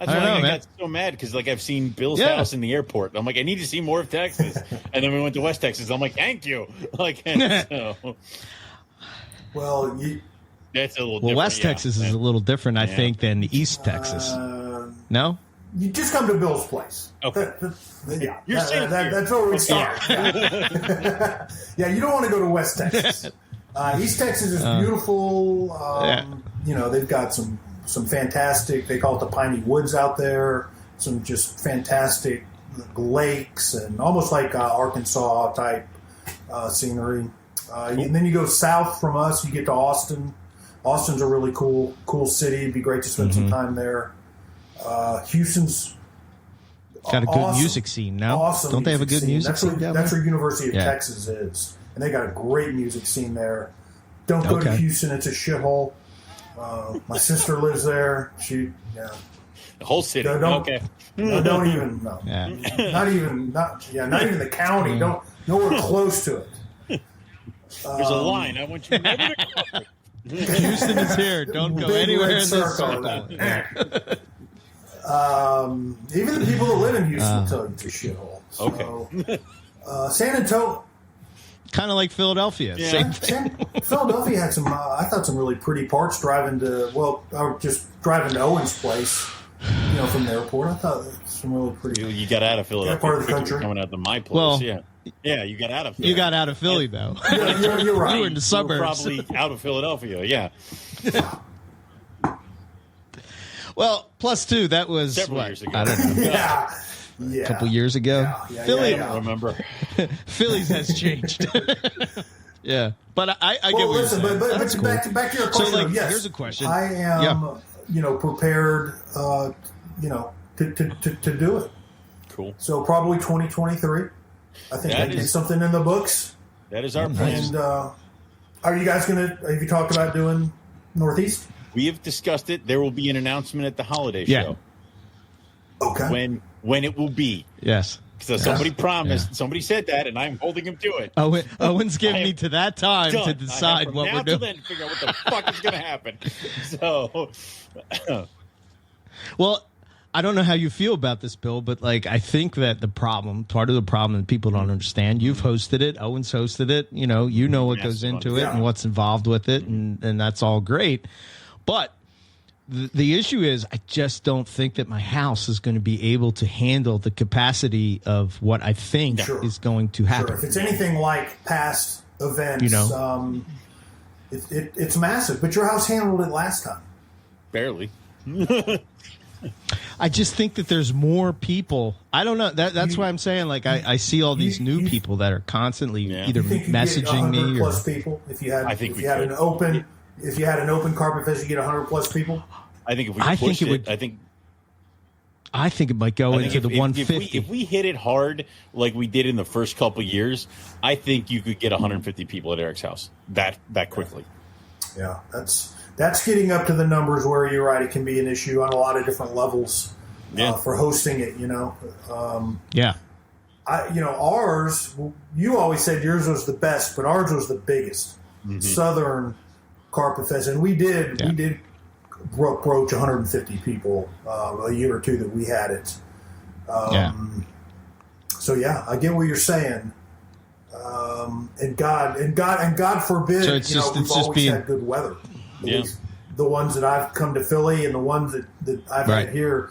That's why I got so mad because I've seen Bill's house in the airport. I'm like, I need to see more of Texas. And then we went to West Texas. I'm like, thank you. Well, that's a little different. West Texas is a little different, I think, than East Texas. No? You just come to Bill's place. Okay. You're safe. That's where we start. Yeah, you don't want to go to West Texas. East Texas is beautiful. They've got some fantastic, they call it the Piney Woods out there, some just fantastic lakes and almost like Arkansas type scenery. And then you go south from us, you get to Austin. Austin's a really cool city. It'd be great to spend some time there. Houston's got a good music scene now. Awesome. Don't they have a good music scene down there? That's where University of Texas is. And they got a great music scene there. Don't go to Houston. It's a shithole. My sister lives there. The whole city. Don't even. No. Yeah. Not even the county. Nowhere close to it. There's a line. I want you never to cross. Houston is here. Don't go anywhere in this circle. Even the people that live in Houston tell you it's a shithole. So, San Antonio. Kind of like Philadelphia. Yeah. Same thing. Philadelphia had some really pretty parts driving to Owen's place, from the airport. I thought some really pretty. You got out of Philadelphia. Part of the country. Coming out to my place. Well, yeah, you got out of Philly. You got out of Philly, though. You're right. You were in the suburbs. You were probably out of Philadelphia, yeah. Well, plus two, that was several years ago. I don't know. Yeah. A couple years ago. Philly, I don't remember. Philly's has changed. Yeah. But I get what you're saying. But cool. back to your question. So, yes, here's a question. I am, prepared, to do it. Cool. So probably 2023. I think I get something in the books. That is our plan. And are you guys have you talked about doing Northeast? We have discussed it. There will be an announcement at the holiday show. Okay. When it will be. Yes. So somebody promised, somebody said that, and I'm holding him to it. Owen's giving me to that time to decide what we're doing. Then to figure out what the fuck is going to happen. So, well, I don't know how you feel about this, Bill, but I think that part of the problem that people don't understand, you've hosted it, Owen's hosted it, you know what goes into it and what's involved with it, and that's all great. But the issue is I just don't think that my house is going to be able to handle the capacity of what I think is going to happen. If it's anything like past events, it's massive. But your house handled it last time. Barely. I just think that there's more people. I don't know. That's why I'm saying I see all these new people that are constantly either messaging me or plus people. If you had an open if you had an open carpet fest, you get 100 plus people. I think if we pushed it, I think it might go into the 150. If we hit it hard like we did in the first couple of years, I think you could get 150 people at Eric's house that quickly. Yeah, that's getting up to the numbers where you're right. It can be an issue on a lot of different levels for hosting it. Ours. You always said yours was the best, but ours was the biggest Southern Carpet Fest, and we did broach 150 people a year or two that we had it. So I get what you're saying. And God forbid, so we've always had good weather. At least the ones that I've come to Philly and the ones that I've had here,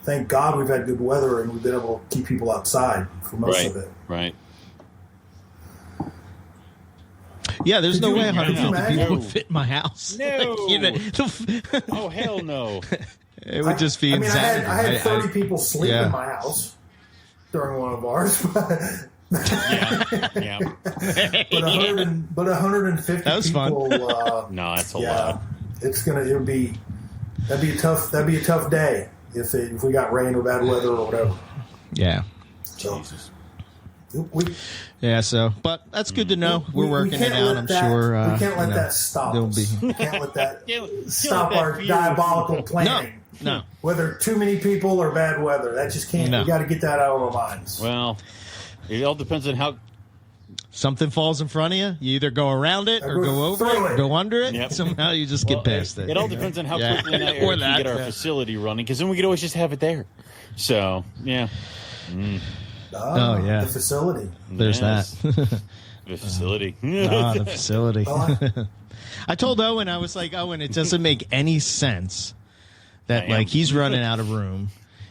thank God we've had good weather and we've been able to keep people outside for most of it. Right. Yeah, there's no way 150 people would fit in my house. No. Oh, hell no. It would just be insanity. I had 30 people sleep in my house during one of ours. But 150 that was people. Fun. No, that's a lot. That'd be a tough day if we got rain or bad weather or whatever. Yeah. So, Jesus. But that's good to know. We're working it out. I'm sure. We can't let that stop us. We can't let that stop our diabolical planning. No. Whether too many people or bad weather, that just can't. We got to get that out of our minds. Well, it all depends on how something falls in front of you. You either go around it or go over it, or go under it. Yep. Somehow you just get past it. It all depends on how quickly Eric can get our facility running, because then we could always just have it there. So, yeah. The facility. There's that. The facility. The facility. I told Owen, I was like, Owen, it doesn't make any sense that he's running out of room.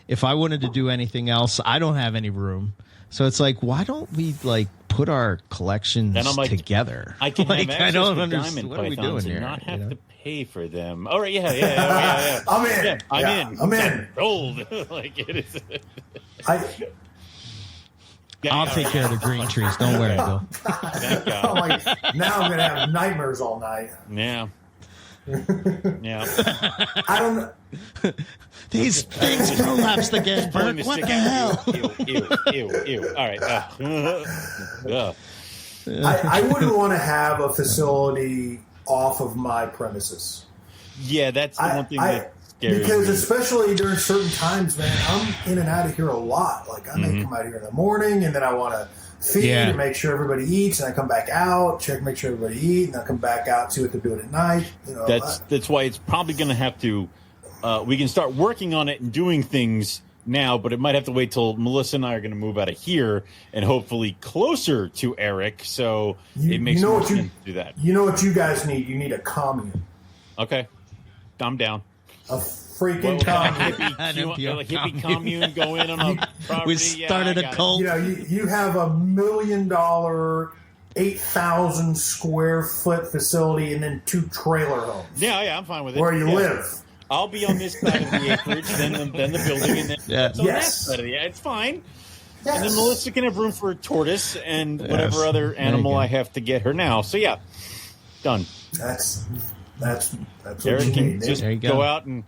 If I wanted to do anything else, I don't have any room. So it's like, why don't we put our collections together? I can have access to diamond what are we doing here? Not have to pay for them. All right, yeah. I'm in. Yeah, I'm in. Rolled. It is. I'll take care of the green trees. Don't worry, Bill. Thank God. Now I'm going to have nightmares all night. Yeah. I don't know. These things prolapsed again, Bert. What the hell? Ew. All right. I wouldn't want to have a facility off of my premises. Yeah, that's the one thing that scares because me. Especially during certain times, man, I'm in and out of here a lot. I may come out here in the morning, and then I want to feed and make sure everybody eats, and I come back out, make sure everybody eats, and I come back out, see what they're doing at night. That's why it's probably going to have to. We can start working on it and doing things now, but it might have to wait till Melissa and I are going to move out of here and hopefully closer to Eric. So it makes more sense to do that. You know what you guys need? You need a commune. Okay, I'm down. A freaking commune. Hippie commune. Go in on a property. We started a cult. You have $1 million, 8,000 square foot facility, and then 2 trailer homes. Yeah, I'm fine with it. Where you live. I'll be on this side of the acreage, then the building, and then on that side of the it's fine. Yes. And then Melissa can have room for a tortoise and whatever other animal I have to get her now. So done. That's what Eric you can need. just go out and.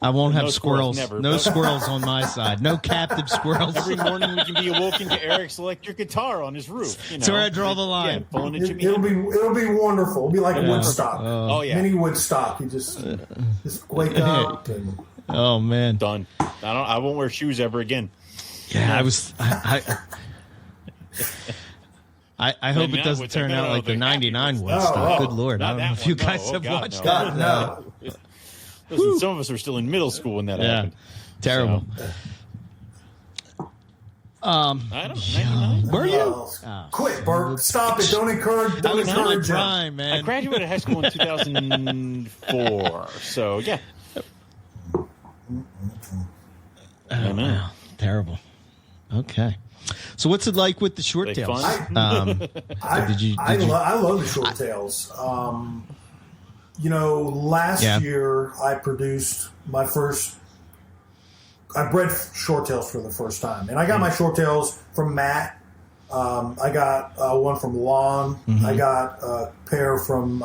I won't have squirrels. No squirrels on my side. No captive squirrels. Every morning we can be awoken to Eric's electric guitar on his roof. That's where I draw the line. It'll be wonderful. It'll be like Woodstock. Mini Woodstock. You just wake up and. Oh man, done. I won't wear shoes ever again. Yeah, I hope it doesn't turn out like the '99 Woodstock. Good Lord, I don't know if you guys have watched that. No. Listen, some of us were still in middle school when that happened. Terrible. I don't know. Were you? Quit, Bert. Stop it. Don't encourage him. Man. I graduated high school in 2004. So, yeah. Wow. Terrible. Okay. So what's it like with the short tails? I love the short tails. Last year I produced my first. I bred short tails for the first time, and I got my short tails from Matt I got one from Lon. I got a pair from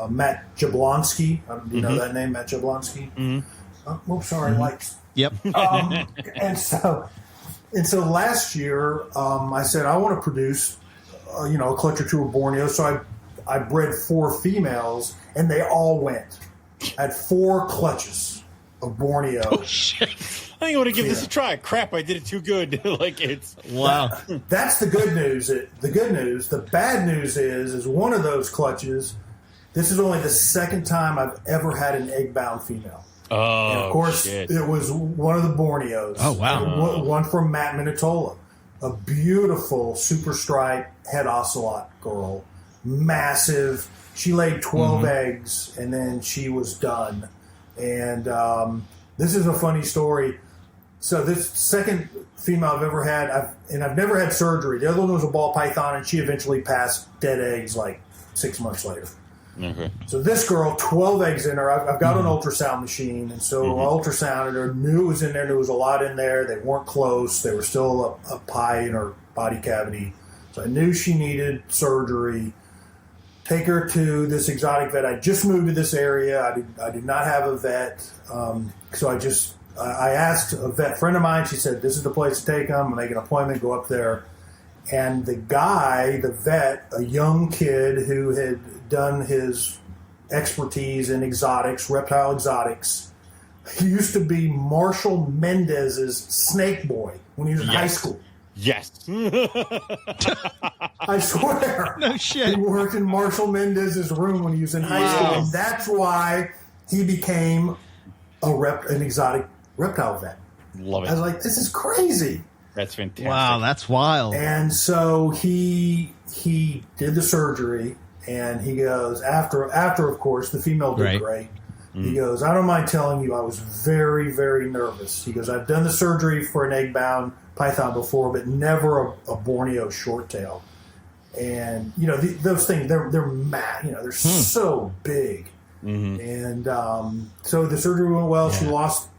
Matt Jablonski. Do you know that name, Matt Jablonski? Oh, sorry, lights. Yep. And so last year, I said I want to produce, a clutch or two of Borneo. So I bred 4 females, and they all went. I had 4 clutches of Borneo. Oh shit! I think I want to give this a try. Crap, I did it too good. Wow. That's the good news. The good news. The bad news is one of those clutches. This is only the second time I've ever had an egg-bound female. Oh, and of course, shit. It was one of the Borneos. Oh, wow. One from Matt Minatola. A beautiful super stripe head ocelot girl. Massive. She laid 12 eggs, and then she was done. And this is a funny story. So this second female I've ever had, I've never had surgery. The other one was a ball python, and she eventually passed dead eggs like 6 months later. Okay. So this girl, 12 eggs in her. I've got an ultrasound machine, and so I ultrasounded her, knew it was in there, knew there was a lot in there. They weren't close. They were still a pie in her body cavity. So I knew she needed surgery. Take her to this exotic vet. I just moved to this area. I did not have a vet. So I asked a vet friend of mine. She said, this is the place to take them. Make an appointment, go up there. And the vet, a young kid who had done his expertise in exotics, reptile exotics, he used to be Marshall Mendez's snake boy when he was in high school. Yes. I swear. No shit. He worked in Marshall Mendez's room when he was in high school, and that's why he became an exotic reptile vet. Love it. I was like, this is crazy. That's fantastic. Wow, that's wild. And so he did the surgery, and he goes, after of course, the female did great. He goes, I don't mind telling you, I was very, very nervous. He goes, I've done the surgery for an egg-bound python before, but never a Borneo shorttail. And, those things, they're mad. They're so big. And so the surgery went well. Yeah.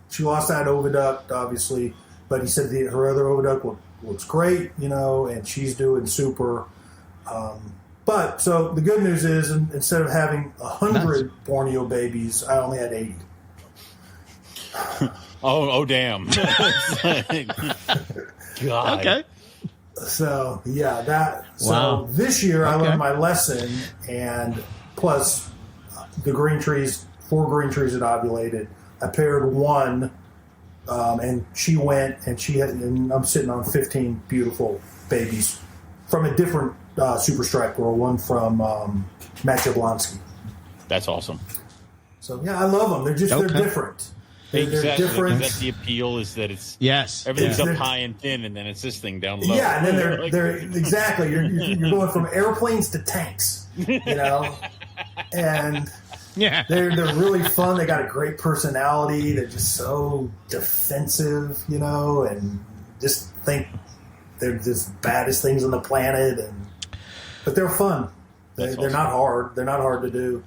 She lost that oviduct, obviously. But he said her other oviduct looks great, and she's doing super. But so the good news is, instead of having 100 Borneo babies, I only had 80. Oh, damn. God. Okay. So So this year I learned my lesson, and plus the 4 green trees had ovulated. I paired one. And she went, and I'm sitting on 15 beautiful babies from a different super stripe girl, one from Matt Jablonski. That's awesome. So I love them. They're different. They're different. That's the appeal, is that it's everything's up high and thin, and then it's this thing down low. Yeah, and then they're exactly. You're going from airplanes to tanks, and. Yeah, they're really fun. They got a great personality. They're just so defensive, and just think they're the baddest things on the planet. But they're fun. They're not hard. They're not hard to do.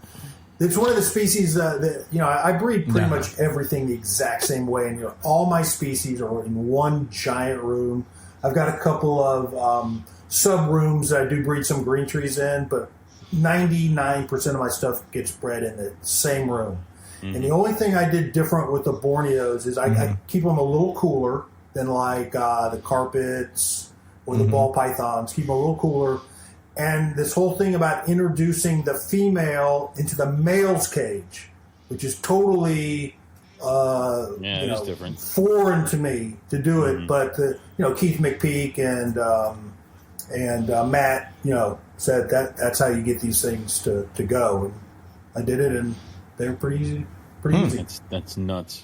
It's one of the species that I breed pretty much everything the exact same way, and all my species are in one giant room. I've got a couple of sub rooms that I do breed some green trees in, but 99% of my stuff gets bred in the same room. And the only thing I did different with the Borneos is I keep them a little cooler than like the carpets or the ball pythons. Keep them a little cooler. And this whole thing about introducing the female into the male's cage, which is totally different, foreign to me to do it. But Keith McPeak and Matt, said that's how you get these things to go. And I did it, and they're pretty easy. That's nuts.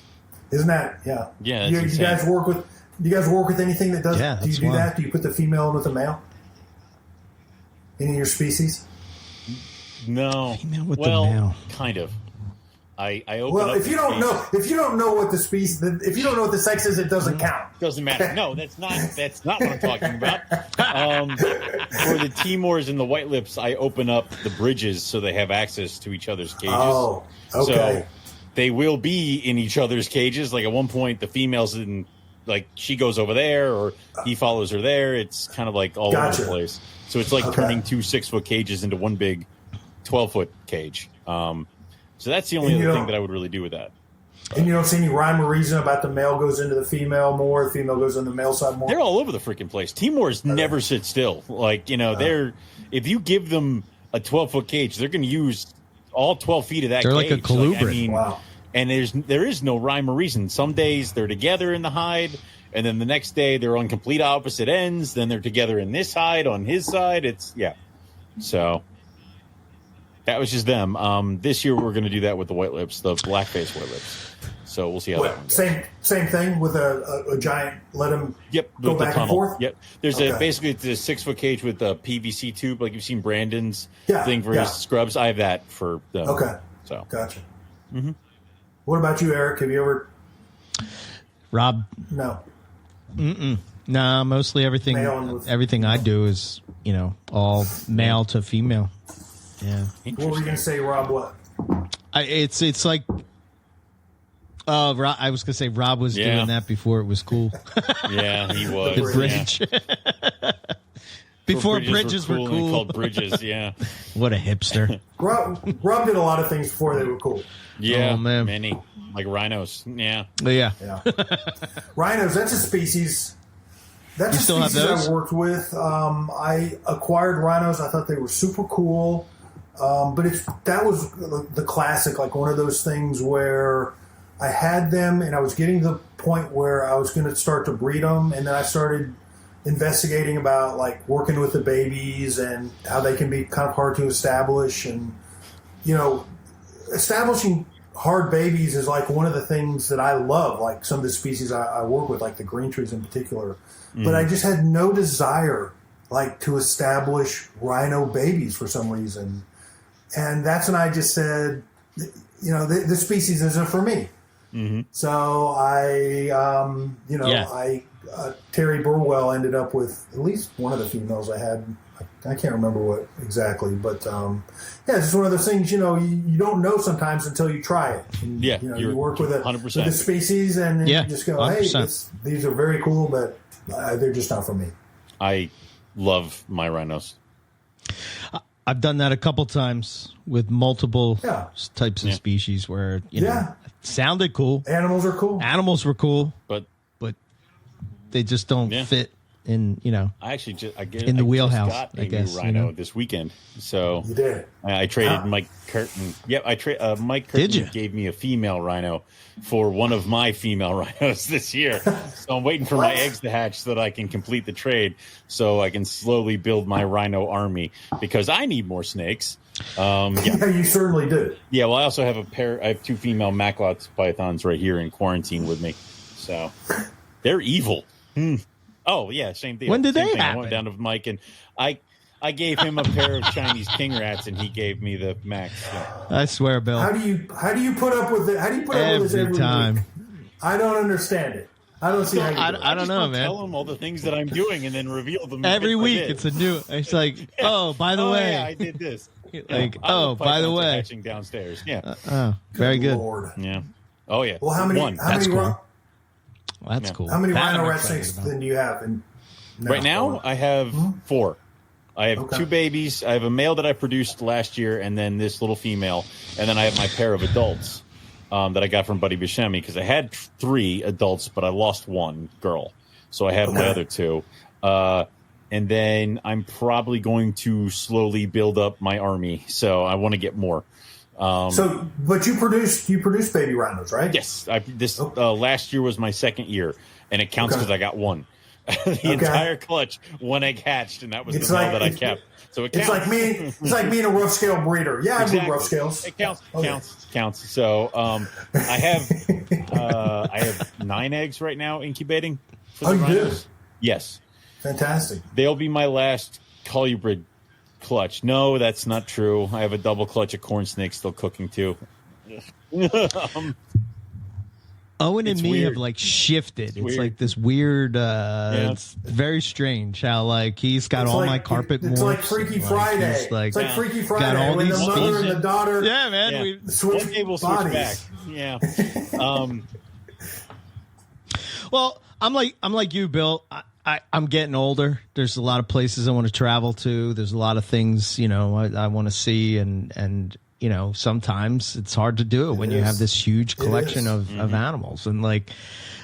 Isn't that? Yeah. Yeah. You guys work with anything that does? Do you do that? Do you put the female in with the male? Any of your species? No. Female with the male. Kind of. I open well, up if you don't know what the species, if you don't know what the sex is, it doesn't count. Doesn't matter. No, that's not what I'm talking about. For the Timors and the White Lips, I open up the bridges so they have access to each other's cages. Oh, okay. So they will be in each other's cages. Like at one point, the females in like she goes over there or he follows her there. It's kind of like all over the place. So it's like turning 2 6-foot cages into one big 12-foot cage. So that's the only other thing that I would really do with that. And you don't see any rhyme or reason about the male goes into the female more, the female goes into the male side more? They're all over the freaking place. Timors never sit still. Like, they're if you give them a 12-foot cage, they're going to use all 12 feet of that they're cage. They're like a colubrid. Like, I mean, wow. And there is no rhyme or reason. Some days they're together in the hide, and then the next day they're on complete opposite ends. Then they're together in this hide on his side. So that was just them. This year we're going to do that with the white lips, the black-faced white lips. So we'll see how that one goes. Same thing with a giant. Let them go back and forth. Yep. There's basically it's a 6-foot cage with a PVC tube, like you've seen Brandon's thing for his scrubs. I have that for them. Okay. So gotcha. Mm-hmm. What about you, Eric? Have you ever? Rob? No. Nah, mostly everything I do is all male to female. Yeah. What were you gonna say, Rob? What? It's like. I was going to say Rob was doing that before it was cool. Yeah, he was. The bridge. Yeah. Before bridges were cool. Called bridges, yeah. What a hipster. Rob did a lot of things before they were cool. Yeah, oh, man. Many. Like rhinos. Yeah. Yeah. Rhinos, that's a species. That's you a species I worked with. I acquired rhinos. I thought they were super cool. But that was the classic, like one of those things where I had them, and I was getting to the point where I was going to start to breed them, and then I started investigating about like working with the babies and how they can be kind of hard to establish, and establishing hard babies is like one of the things that I love. Like some of the species I work with, like the green trees in particular, but I just had no desire like to establish rhino babies for some reason, and that's when I just said, this species isn't for me. Mm-hmm. So Terry Burwell ended up with at least one of the females I had. I can't remember what exactly, but it's just one of those things. You don't know sometimes until you try it. And, you work with 100%. With the species, and you just go, 100%. "Hey, these are very cool, but they're just not for me." I love my rhinos. I've done that a couple times with multiple types of species where it sounded cool. Animals are cool. Animals were cool, but they just don't fit in. I actually in the wheelhouse. Got I guess new rhino this weekend. So you did. I traded Mike Curtin. Yep, Mike Curtin gave me a female rhino for one of my female rhinos this year. So I'm waiting for my eggs to hatch so that I can complete the trade, so I can slowly build my rhino army because I need more snakes. Yeah, you certainly do. Yeah, well, I also have I have 2 female Macklot's pythons right here in quarantine with me, so they're evil. Oh yeah, same thing. When did they happen? I went down to Mike and I gave him a pair of Chinese king rats, and he gave me the Max. Yeah. I swear, Bill. How do you put up with it? How do you put up with this every time? Week? I don't understand it. I don't see how you do it. I don't know, man. Tell him all the things that I'm doing, and then reveal them every week. It's a new. It's like, oh, by the way, yeah, I did this. Like, oh, by the way, hatching downstairs. Yeah. Very good. Lord. Yeah. Oh yeah. Well, how many? One. That's cool. Well, that's cool. How many rhino rat snakes then do you have? Right now, I have 4. I have 2 babies. I have a male that I produced last year, and then this little female, and then I have my pair of adults that I got from Buddy Buscemi because I had 3 adults, but I lost 1 girl, so I have my other 2. And then I'm probably going to slowly build up my army, so I want to get more. But you produce baby rhinos, right? Yes. Last year was my 2nd year, and it counts because I got 1. The entire clutch, 1 egg hatched, and that was the male that I kept. So it counts. It's like me and a rough scale breeder. Yeah, exactly. I do rough scales. It counts. So I have 9 eggs right now incubating. For the rhinos. Do? Yes. Fantastic. They'll be my last colubrid clutch. No, that's not true. I have a double clutch of corn snakes still cooking too. Owen and me have like shifted. It's like this weird. It's very strange how like he's got all my carpet. It's like Freaky Friday. It's like Freaky Friday. Got all when the mother and the daughter. Yeah, man. We switch bodies. Back. Yeah. Well, I'm like you, Bill. I'm getting older. There's a lot of places I want to travel to. There's a lot of things, I want to see, and sometimes it's hard to do it when you have this huge collection of animals. And like,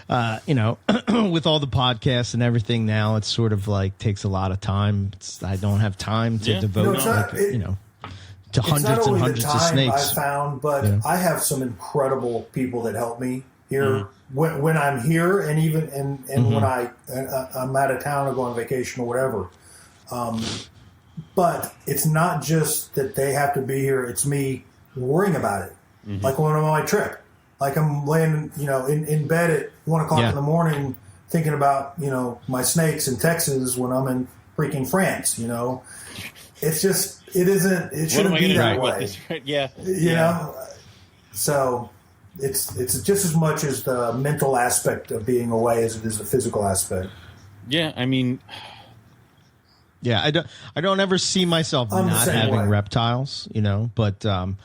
with all the podcasts and everything now, it's sort of like takes a lot of time. I don't have time to devote, to hundreds and hundreds of snakes. I found, but I have some incredible people that help me here when I'm here, and even when I'm out of town or go on vacation or whatever. But it's not just that they have to be here; it's me worrying about it. Like when I'm on my trip, like I'm laying, in bed at 1:00 in the morning, thinking about my snakes in Texas when I'm in freaking France. It's just. It shouldn't be that way. Yeah. So it's just as much as the mental aspect of being away as it is the physical aspect. Yeah, I mean, I don't ever see myself not having reptiles, but and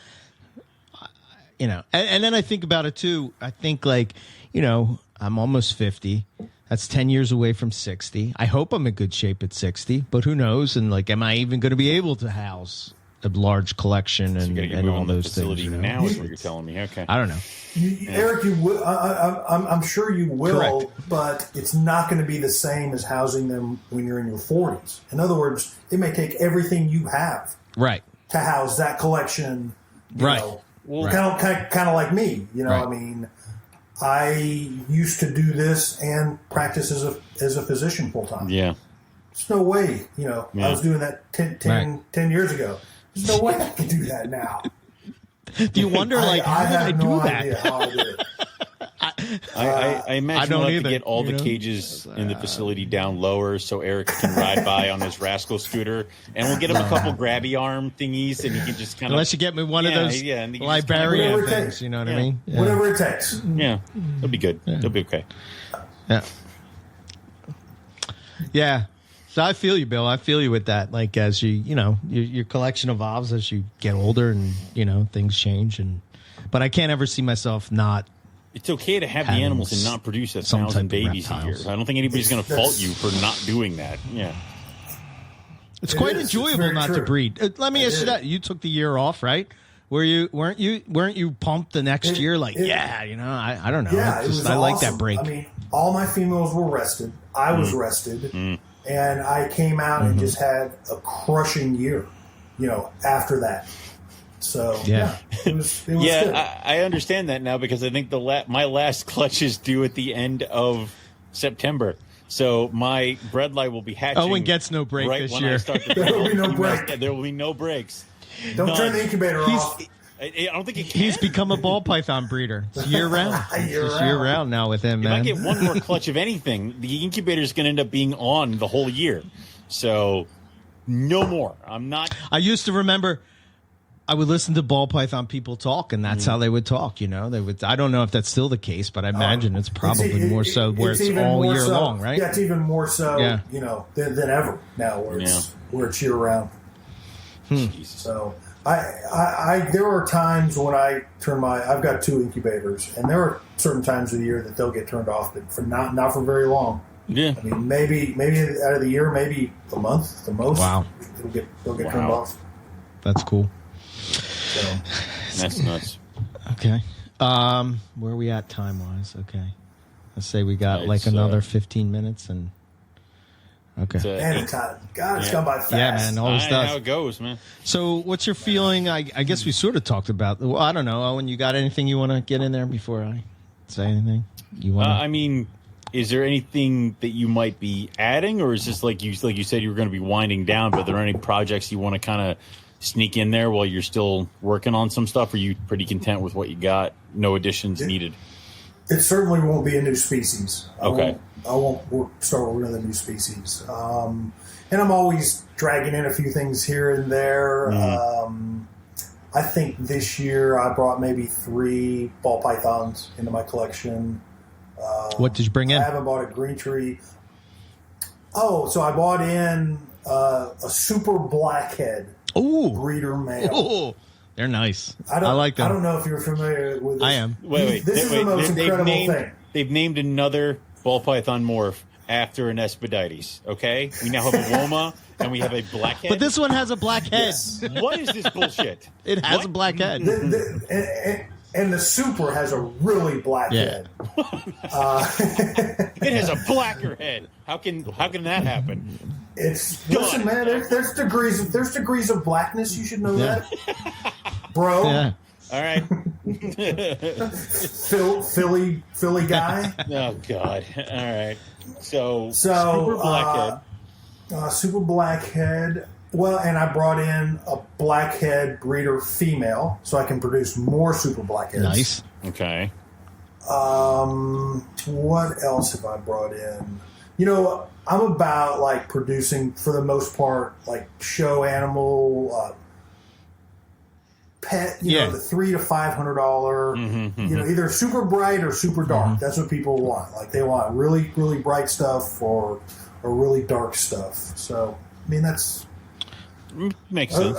then I think about it too. I think I'm almost 50. That's 10 years away from 60. I hope I'm in good shape at 60, but who knows? And am I even going to be able to house a large collection and all those things? Now is what you're telling me. Okay. I don't know. Eric, you will. I'm sure you will, correct. But it's not going to be the same as housing them when you're in your 40s. In other words, it may take everything you have to house that collection. Kind of like me. I mean, I used to do this and practice as a physician full time. Yeah. There's no way, I was doing that 10 years ago. There's no way I can do that now. Do you wonder, how did I do that? Idea how I did it. I imagine we'll have to get all the cages in the facility down lower so Eric can ride by on his rascal scooter, and we'll get him a couple grabby arm thingies, and he can just kind of. Unless you get me one of those librarian things, you know what I mean? Yeah. Whatever it takes. Yeah, it'll be good. It'll be okay. Yeah. Yeah. So I feel you, Bill. I feel you with that. Like as your collection evolves as you get older, and things change, but I can't ever see myself not. It's okay to have the animals and not produce 1,000 babies a year. I don't think anybody's going to fault you for not doing that. Yeah. It's quite enjoyable not to breed. Let me ask you that. You took the year off, right? Weren't you pumped the next year? I don't know. Yeah, I like that break. I mean, all my females were rested. I was rested. And I came out and just had a crushing year, after that. So, it was good. I understand that now because I think my last clutch is due at the end of September. So my bredli will be hatching. Owen gets no break this year. There will be no break. There will be no breaks. Don't turn the incubator off. I don't think it can. He's become a ball python breeder. It's year round. Year round now with him, man. If I get one more clutch of anything, the incubator is going to end up being on the whole year. So no more. I'm not. I used to remember I would listen to ball python people talk, and that's how they would talk. They would. I don't know if that's still the case, but I imagine it's probably more so where it's all year long, right? Yeah, it's even more so, than ever now, where it's year round. So. There are times when I turn I've got 2 incubators, and there are certain times of the year that they'll get turned off, but for not for very long. Yeah. I mean, maybe out of the year, maybe a month, the most. Wow. They'll get turned off. That's cool. So. That's nuts. Okay. Where are we at time-wise? Okay. Let's say we got another 15 minutes and... Okay. Man, God, it's gone by fast. Yeah, man, always does. How it goes, man. So, what's your feeling? I guess we sort of talked about. Well, I don't know, Owen. You got anything you want to get in there before I say anything? You want? I mean, is there anything that you might be adding, or is this like you said you were going to be winding down? But are there any projects you want to kind of sneak in there while you're still working on some stuff? Or are you pretty content with what you got? No additions needed. It certainly won't be a new species. Okay. I won't start with another new species. And I'm always dragging in a few things here and there. I think this year I brought maybe 3 ball pythons into my collection. What did you bring in? I haven't bought a green tree. Oh, so I bought in a super blackhead breeder male. Ooh. They're nice. I like them. I don't know if you're familiar with this. I am. This is the most incredible thing. They've named another ball python morph after an Aspidites. Okay, we now have a Woma and we have a blackhead. But this one has a black head. Yes. What is this bullshit? It has a black head. And the super has a really black head. It has a blacker head. How can that happen? Listen, man. There's degrees of blackness. You should know that, bro. Yeah. All right. Philly guy. Oh God. All right. So super blackhead. Super blackhead. Well, and I brought in a blackhead breeder female, so I can produce more super blackheads. Nice. Okay. What else have I brought in? I'm about like producing, for the most part, like show animal, pet. The $300 to $500. Either super bright or super dark. That's what people want. Like they want really, really bright stuff or really dark stuff. So I mean that's. Makes sense.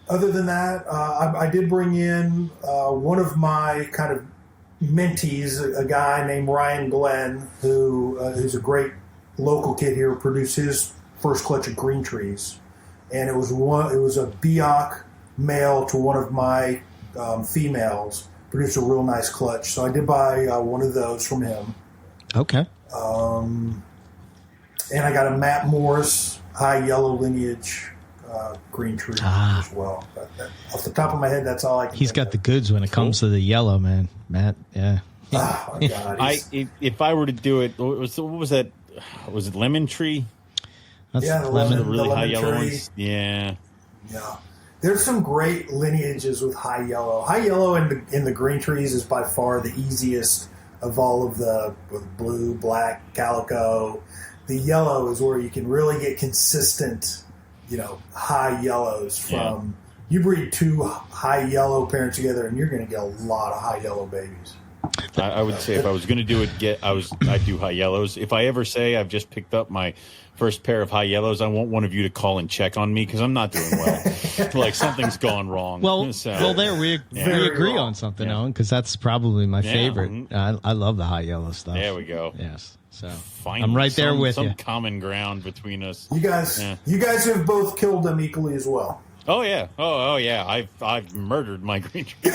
Other than that, I did bring in one of my kind of mentees, a guy named Ryan Glenn, who's a great local kid here, produced his first clutch of green trees, and it was a Biak male to one of my females, produced a real nice clutch. So I did buy one of those from him. Okay. And I got a Matt Morris high yellow lineage green tree as well. But off the top of my head, that's all I can. He's got the goods when it comes to the yellow, man. Matt, yeah. Oh my God! If I were to do it, what was that? Was it lemon tree? That's the really high yellow tree. ones. Yeah. Yeah. There's some great lineages with high yellow. High yellow in the green trees is by far the easiest of all of the blue, black, calico. The yellow is where you can really get consistent, high yellows from. You breed two high yellow parents together, and you're going to get a lot of high yellow babies. I would say if I was going to do it, I'd do high yellows. If I ever say I've just picked up my first pair of high yellows, I want one of you to call and check on me because I'm not doing well. Like something's gone wrong. Well, there we agree on something, Owen, because that's probably my favorite. I love the high yellow stuff. There we go. Yes. So finally, I'm right there with you. Some common ground between us. You guys have both killed them equally as well. Oh yeah, oh yeah. I've murdered my green tree.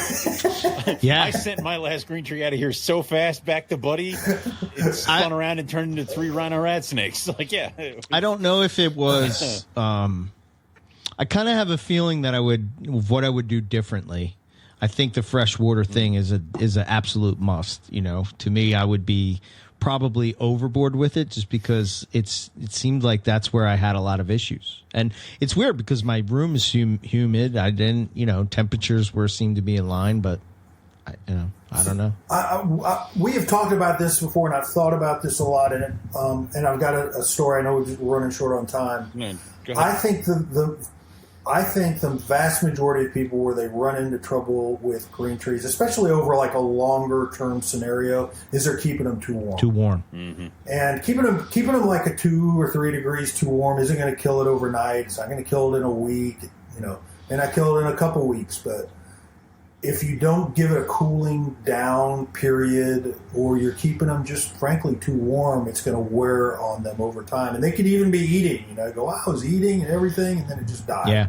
Yeah, I sent my last green tree out of here so fast back to Buddy, it spun around and turned into 3 rhino rat snakes. Like I don't know if it was. I kind of have a feeling that I would do differently. I think the freshwater thing is an absolute must. To me, I would be probably overboard with it just because it seemed like that's where I had a lot of issues. And it's weird because my room is humid. I didn't, temperatures seemed to be in line, but I don't know. We have talked about this before, and I've thought about this a lot. And I've got a story. I know we're running short on time. Man, go ahead. I think the vast majority of people where they run into trouble with green trees, especially over like a longer term scenario, is they're keeping them too warm. Too warm. Mm-hmm. And keeping them like a 2 or 3 degrees too warm isn't going to kill it overnight. It's not going to kill it in a week. And I kill it in a couple weeks. But if you don't give it a cooling down period, or you're keeping them just frankly too warm, it's going to wear on them over time. And they could even be eating. I was eating and everything, and then it just died. Yeah.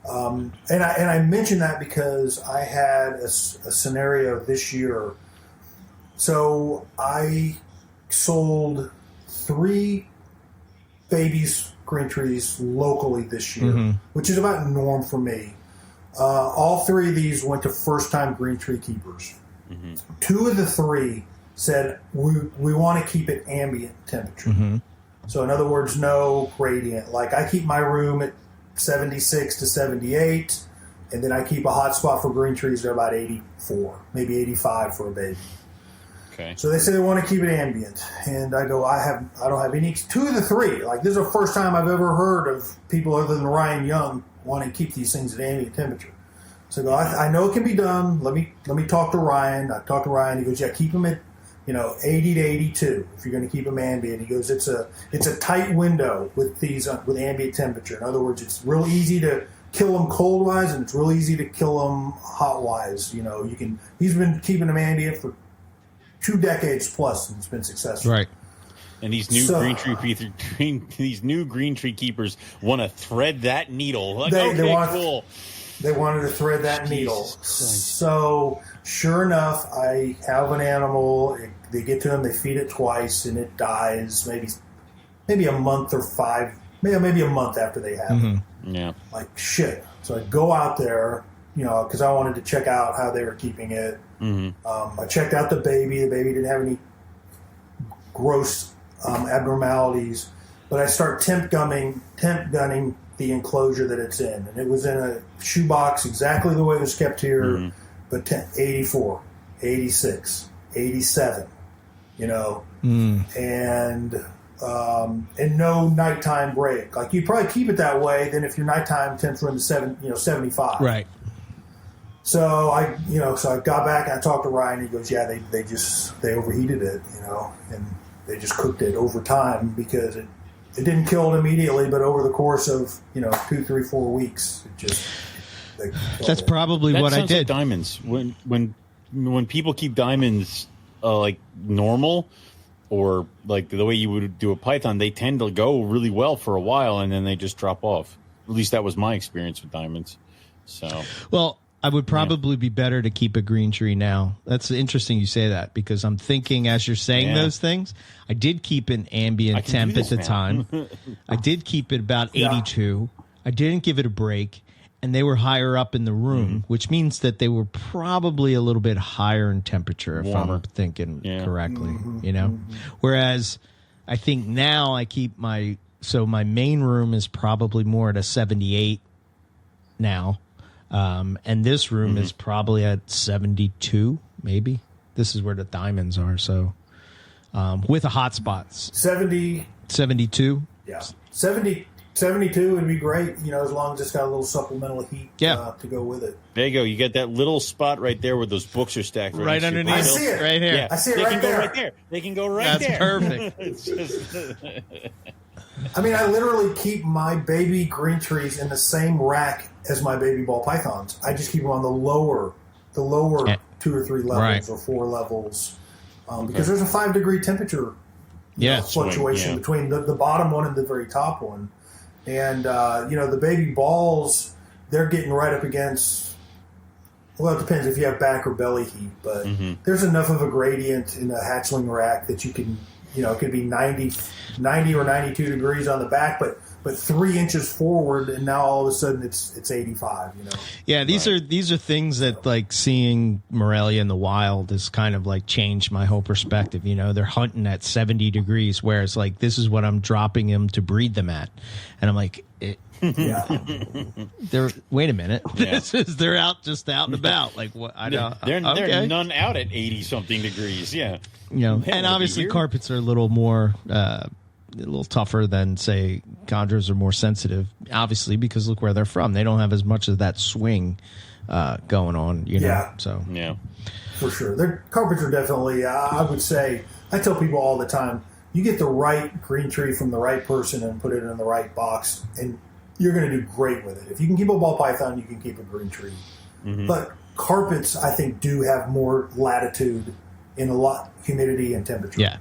And I mention that because I had a scenario this year. So I sold 3 babies green trees locally this year, which is about norm for me. All 3 of these went to first-time green tree keepers. 2 of the 3 said, we want to keep it ambient temperature. So in other words, no gradient. Like I keep my room at 76 to 78, and then I keep a hot spot for green trees. They're about 84, maybe 85 for a baby. Okay. So they say they want to keep it ambient, and I go, I don't have any. 2 of the 3, like this is the first time I've ever heard of people other than Ryan Young wanting to keep these things at ambient temperature. So I go, I know it can be done. Let me talk to Ryan. I talked to Ryan. He goes, yeah, keep them at 80 to 82 if you're going to keep them ambient. He goes, it's a tight window with these with ambient temperature. In other words, it's real easy to kill them cold wise, and it's real easy to kill them hot wise. He's been keeping them ambient for 2 decades plus, and it's been successful. Right. And these new green tree keepers want to thread that needle. Like, cool. They wanted to thread that needle. So sure enough, I have an animal. They get to them, they feed it twice, and it dies maybe a month or 5, maybe a month after they have it. Yeah. Like shit. So I go out there, because I wanted to check out how they were keeping it. I checked out the baby. The baby didn't have any gross abnormalities, but I start temp gunning the enclosure that it's in, and it was in a shoebox exactly the way it was kept here, but 84, 86, 87, and no nighttime break. Like you'd probably keep it that way. Then if your nighttime temps were in the 75, right. So I got back and I talked to Ryan. He goes, yeah, they overheated it, and they just cooked it over time because it didn't kill it immediately, but over the course of 2, 3, 4 weeks, it just. That's probably what I did. Like diamonds. When people keep diamonds like normal, or like the way you would do a python, they tend to go really well for a while and then they just drop off. At least that was my experience with diamonds. So well. I would probably be better to keep a green tree now. That's interesting you say that, because I'm thinking as you're saying those things, I did keep an ambient temp at the time. I did keep it about 82. I didn't give it a break, and they were higher up in the room, which means that they were probably a little bit higher in temperature, if I'm thinking correctly, Whereas I think now I keep my main room is probably more at a 78 now. And this room is probably at 72, maybe. This is where the diamonds are. So, with a hot spots. 72. Yeah. 72 would be great, as long as it's got a little supplemental heat to go with it. There you go. You get that little spot right there where those books are stacked. Right underneath. I see it. Right here. Yeah. I see it right there. They can go right there. That's perfect. It's just... I mean, I literally keep my baby green trees in the same rack as my baby ball pythons. I just keep them on the lower 2 or 3 levels or 4 levels, because there's a 5-degree temperature fluctuation between the bottom one and the very top one. And, the baby balls, they're getting right up against, well, it depends if you have back or belly heat, but there's enough of a gradient in the hatchling rack that you can, it could be 90 or 92 degrees on the back, but 3 inches forward, and now all of a sudden it's 85. Yeah, these are things that, like, seeing Morelia in the wild has kind of like changed my whole perspective. They're hunting at 70 degrees, whereas like this is what I'm dropping them to breed them at, and I'm like, wait a minute, they're out and about. Like what? I know they're none out at 80-something degrees. Yeah, and obviously carpets are a little more. A little tougher than, say, chondros are more sensitive, obviously, because look where they're from. They don't have as much of that swing going on, So for sure, their carpets are definitely. I would say, I tell people all the time, you get the right green tree from the right person and put it in the right box, and you're going to do great with it. If you can keep a ball python, you can keep a green tree. But carpets, I think, do have more latitude in humidity and temperature. Yeah.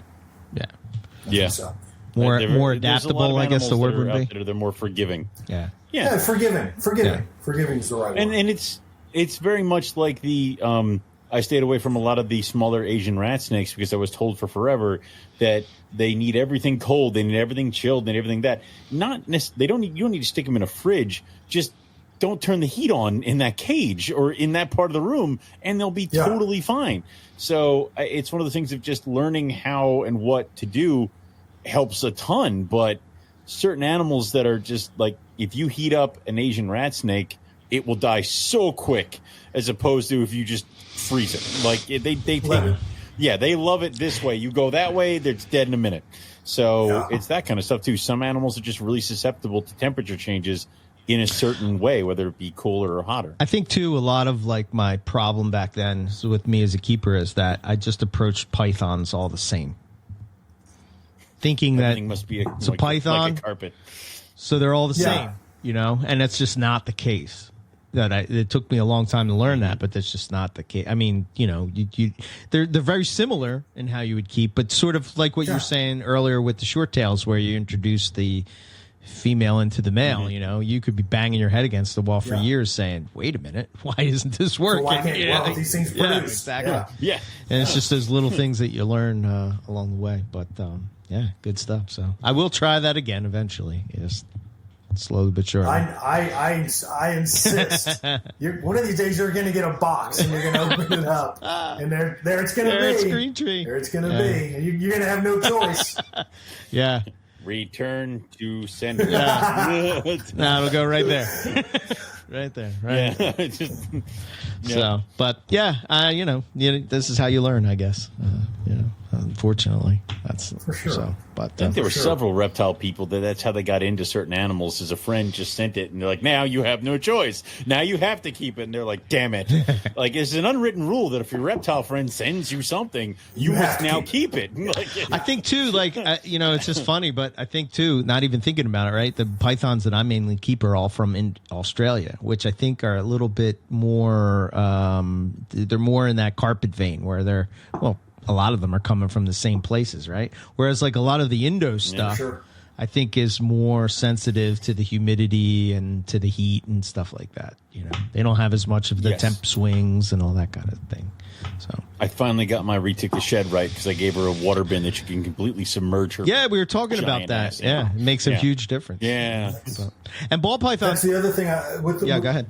So. More adaptable, I guess the word would be. They're more forgiving. Yeah, forgiving. Forgiving is the right word. And it's very much like the I stayed away from a lot of the smaller Asian rat snakes because I was told for forever that they need everything cold, they need everything chilled, they need everything that. You don't need to stick them in a fridge. Just don't turn the heat on in that cage or in that part of the room, and they'll be totally fine. So it's one of the things of just learning how and what to do helps a ton, but certain animals that are just like, if you heat up an Asian rat snake, it will die so quick, as opposed to if you just freeze it. Like they love it this way. You go that way, it's dead in a minute. So it's that kind of stuff too. Some animals are just really susceptible to temperature changes in a certain way, whether it be cooler or hotter. I think too, a lot of like my problem back then with me as a keeper is that I just approached pythons all the same. Thinking everything that must be it's a python, like a carpet. So they're all the same, and it's just not the case. it took me a long time to learn that, but that's just not the case. I mean, they're very similar in how you would keep, but sort of like what you were saying earlier with the short tails, where you introduce the female into the male. You could be banging your head against the wall for years saying, wait a minute, why isn't this working? So why can't these things produce? Exactly. Yeah. And it's just those little things that you learn along the way. But good stuff. So I will try that again eventually. Just slowly but surely. I insist. One of these days you're going to get a box and you're going to open it up, and there it's going to be. It's Green Tree. There it's going to be. And you're going to have no choice. Yeah. Return to sender. It'll go right there. Right there. Right. Yeah. So, but this is how you learn, I guess. Unfortunately, that's for sure. So, but I think there were several reptile people that's how they got into certain animals. As a friend just sent it, and they're like, "Now you have no choice. Now you have to keep it." And they're like, "Damn it!" Like it's an unwritten rule that if your reptile friend sends you something, you must now keep it. I think too, it's just funny, but I think too, not even thinking about it, right? The pythons that I mainly keep are all from in Australia, which I think are a little bit more. They're more in that carpet vein where a lot of them are coming from the same places, right? Whereas like a lot of the Indo stuff, I think is more sensitive to the humidity and to the heat and stuff like that. They don't have as much of the temp swings and all that kind of thing. So I finally got my retook the shed right because I gave her a water bin that you can completely submerge her. Yeah, we were talking about that. Yeah, it makes a huge difference. Yeah. And ball python. That's the other thing. Go ahead.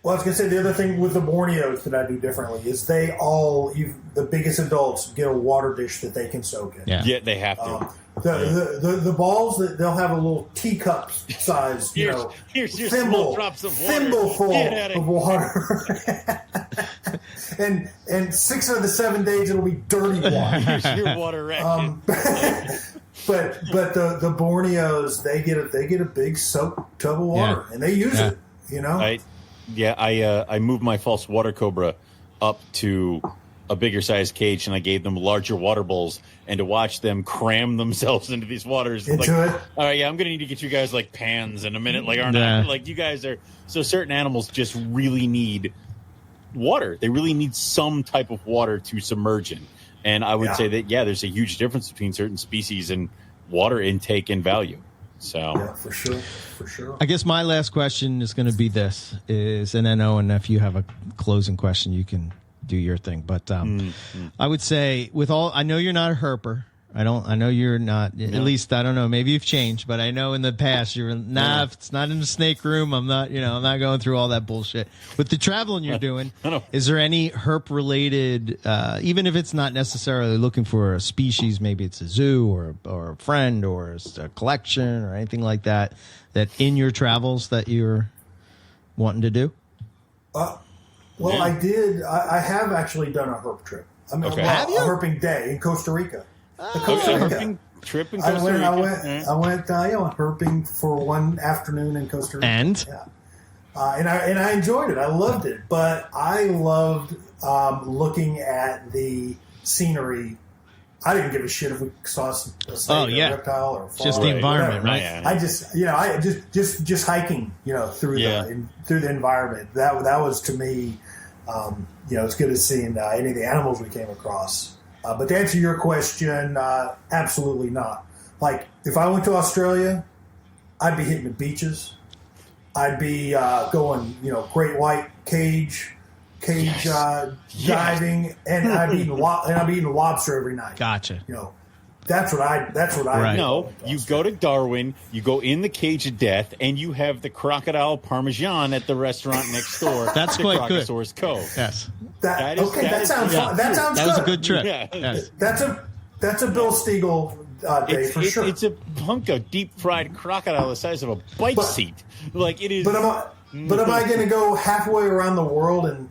Well, I was going to say the other thing with the Borneos that I do differently is they all, the biggest adults, get a water dish that they can soak in. Yeah, they have to. The balls, they'll have a little teacup size, here's your small drops of water. Thimbleful of water. and 6 of the 7 days it'll be dirty water. Here's your water racket. But the Borneos, they get a big soak tub of water and they use it. I moved my false water cobra up to a bigger size cage, and I gave them larger water bowls, and to watch them cram themselves into these waters. All right, I'm going to need to get you guys like pans in a minute. Like, aren't I? Like, you guys are. So certain animals just really need water. They really need some type of water to submerge in. And I would say that, there's a huge difference between certain species and water intake and value. So yeah, for sure. I guess my last question is going to be this: and I know, and if you have a closing question, you can do your thing. But I would say, I know you're not a herper. I know you're not. No. At least I don't know. Maybe you've changed, but I know in the past you're if it's not in the snake room, I'm not. I'm not going through all that bullshit. With the traveling you're doing, is there any herp related? Even if it's not necessarily looking for a species, maybe it's a zoo or a friend or a collection or anything like that. That in your travels that you're wanting to do. I did. I have actually done a herp trip. Have you? A herping day in Costa Rica. Herping trip in Costa Rica. I went herping for one afternoon in Costa Rica. And I enjoyed it. I loved it. But I loved looking at the scenery. I didn't give a shit if we saw a snake, a reptile, or a frog, just the environment, right? Yeah. I just hiking, through the environment. That was to me, it's good as seeing any of the animals we came across. But to answer your question, absolutely not. Like, if I went to Australia, I'd be hitting the beaches. I'd be going, great white cage diving, and I'd be eating lobster every night. Gotcha. That's what I right. No, you go to Darwin, you go in the cage of death, and you have the crocodile parmesan at the restaurant next door. That's quite good. Cove. Yes. That sounds fun. That sounds that good. was a good trip. Yeah. Yes. That's a Bill Stegall day for sure. It's a hunk of deep fried crocodile the size of a bike seat. Like it is. But am I going to go halfway around the world and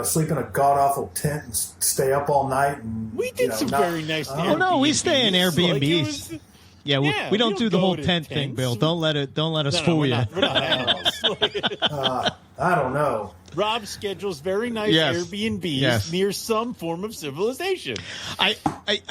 sleep in a god awful tent and stay up all night? And we did some very nice. Oh no, we stay in Airbnbs. We don't do the whole tent thing, Bill. Don't let us fool you. We're not animals. I don't know. Rob schedules very nice Airbnbs near some form of civilization. I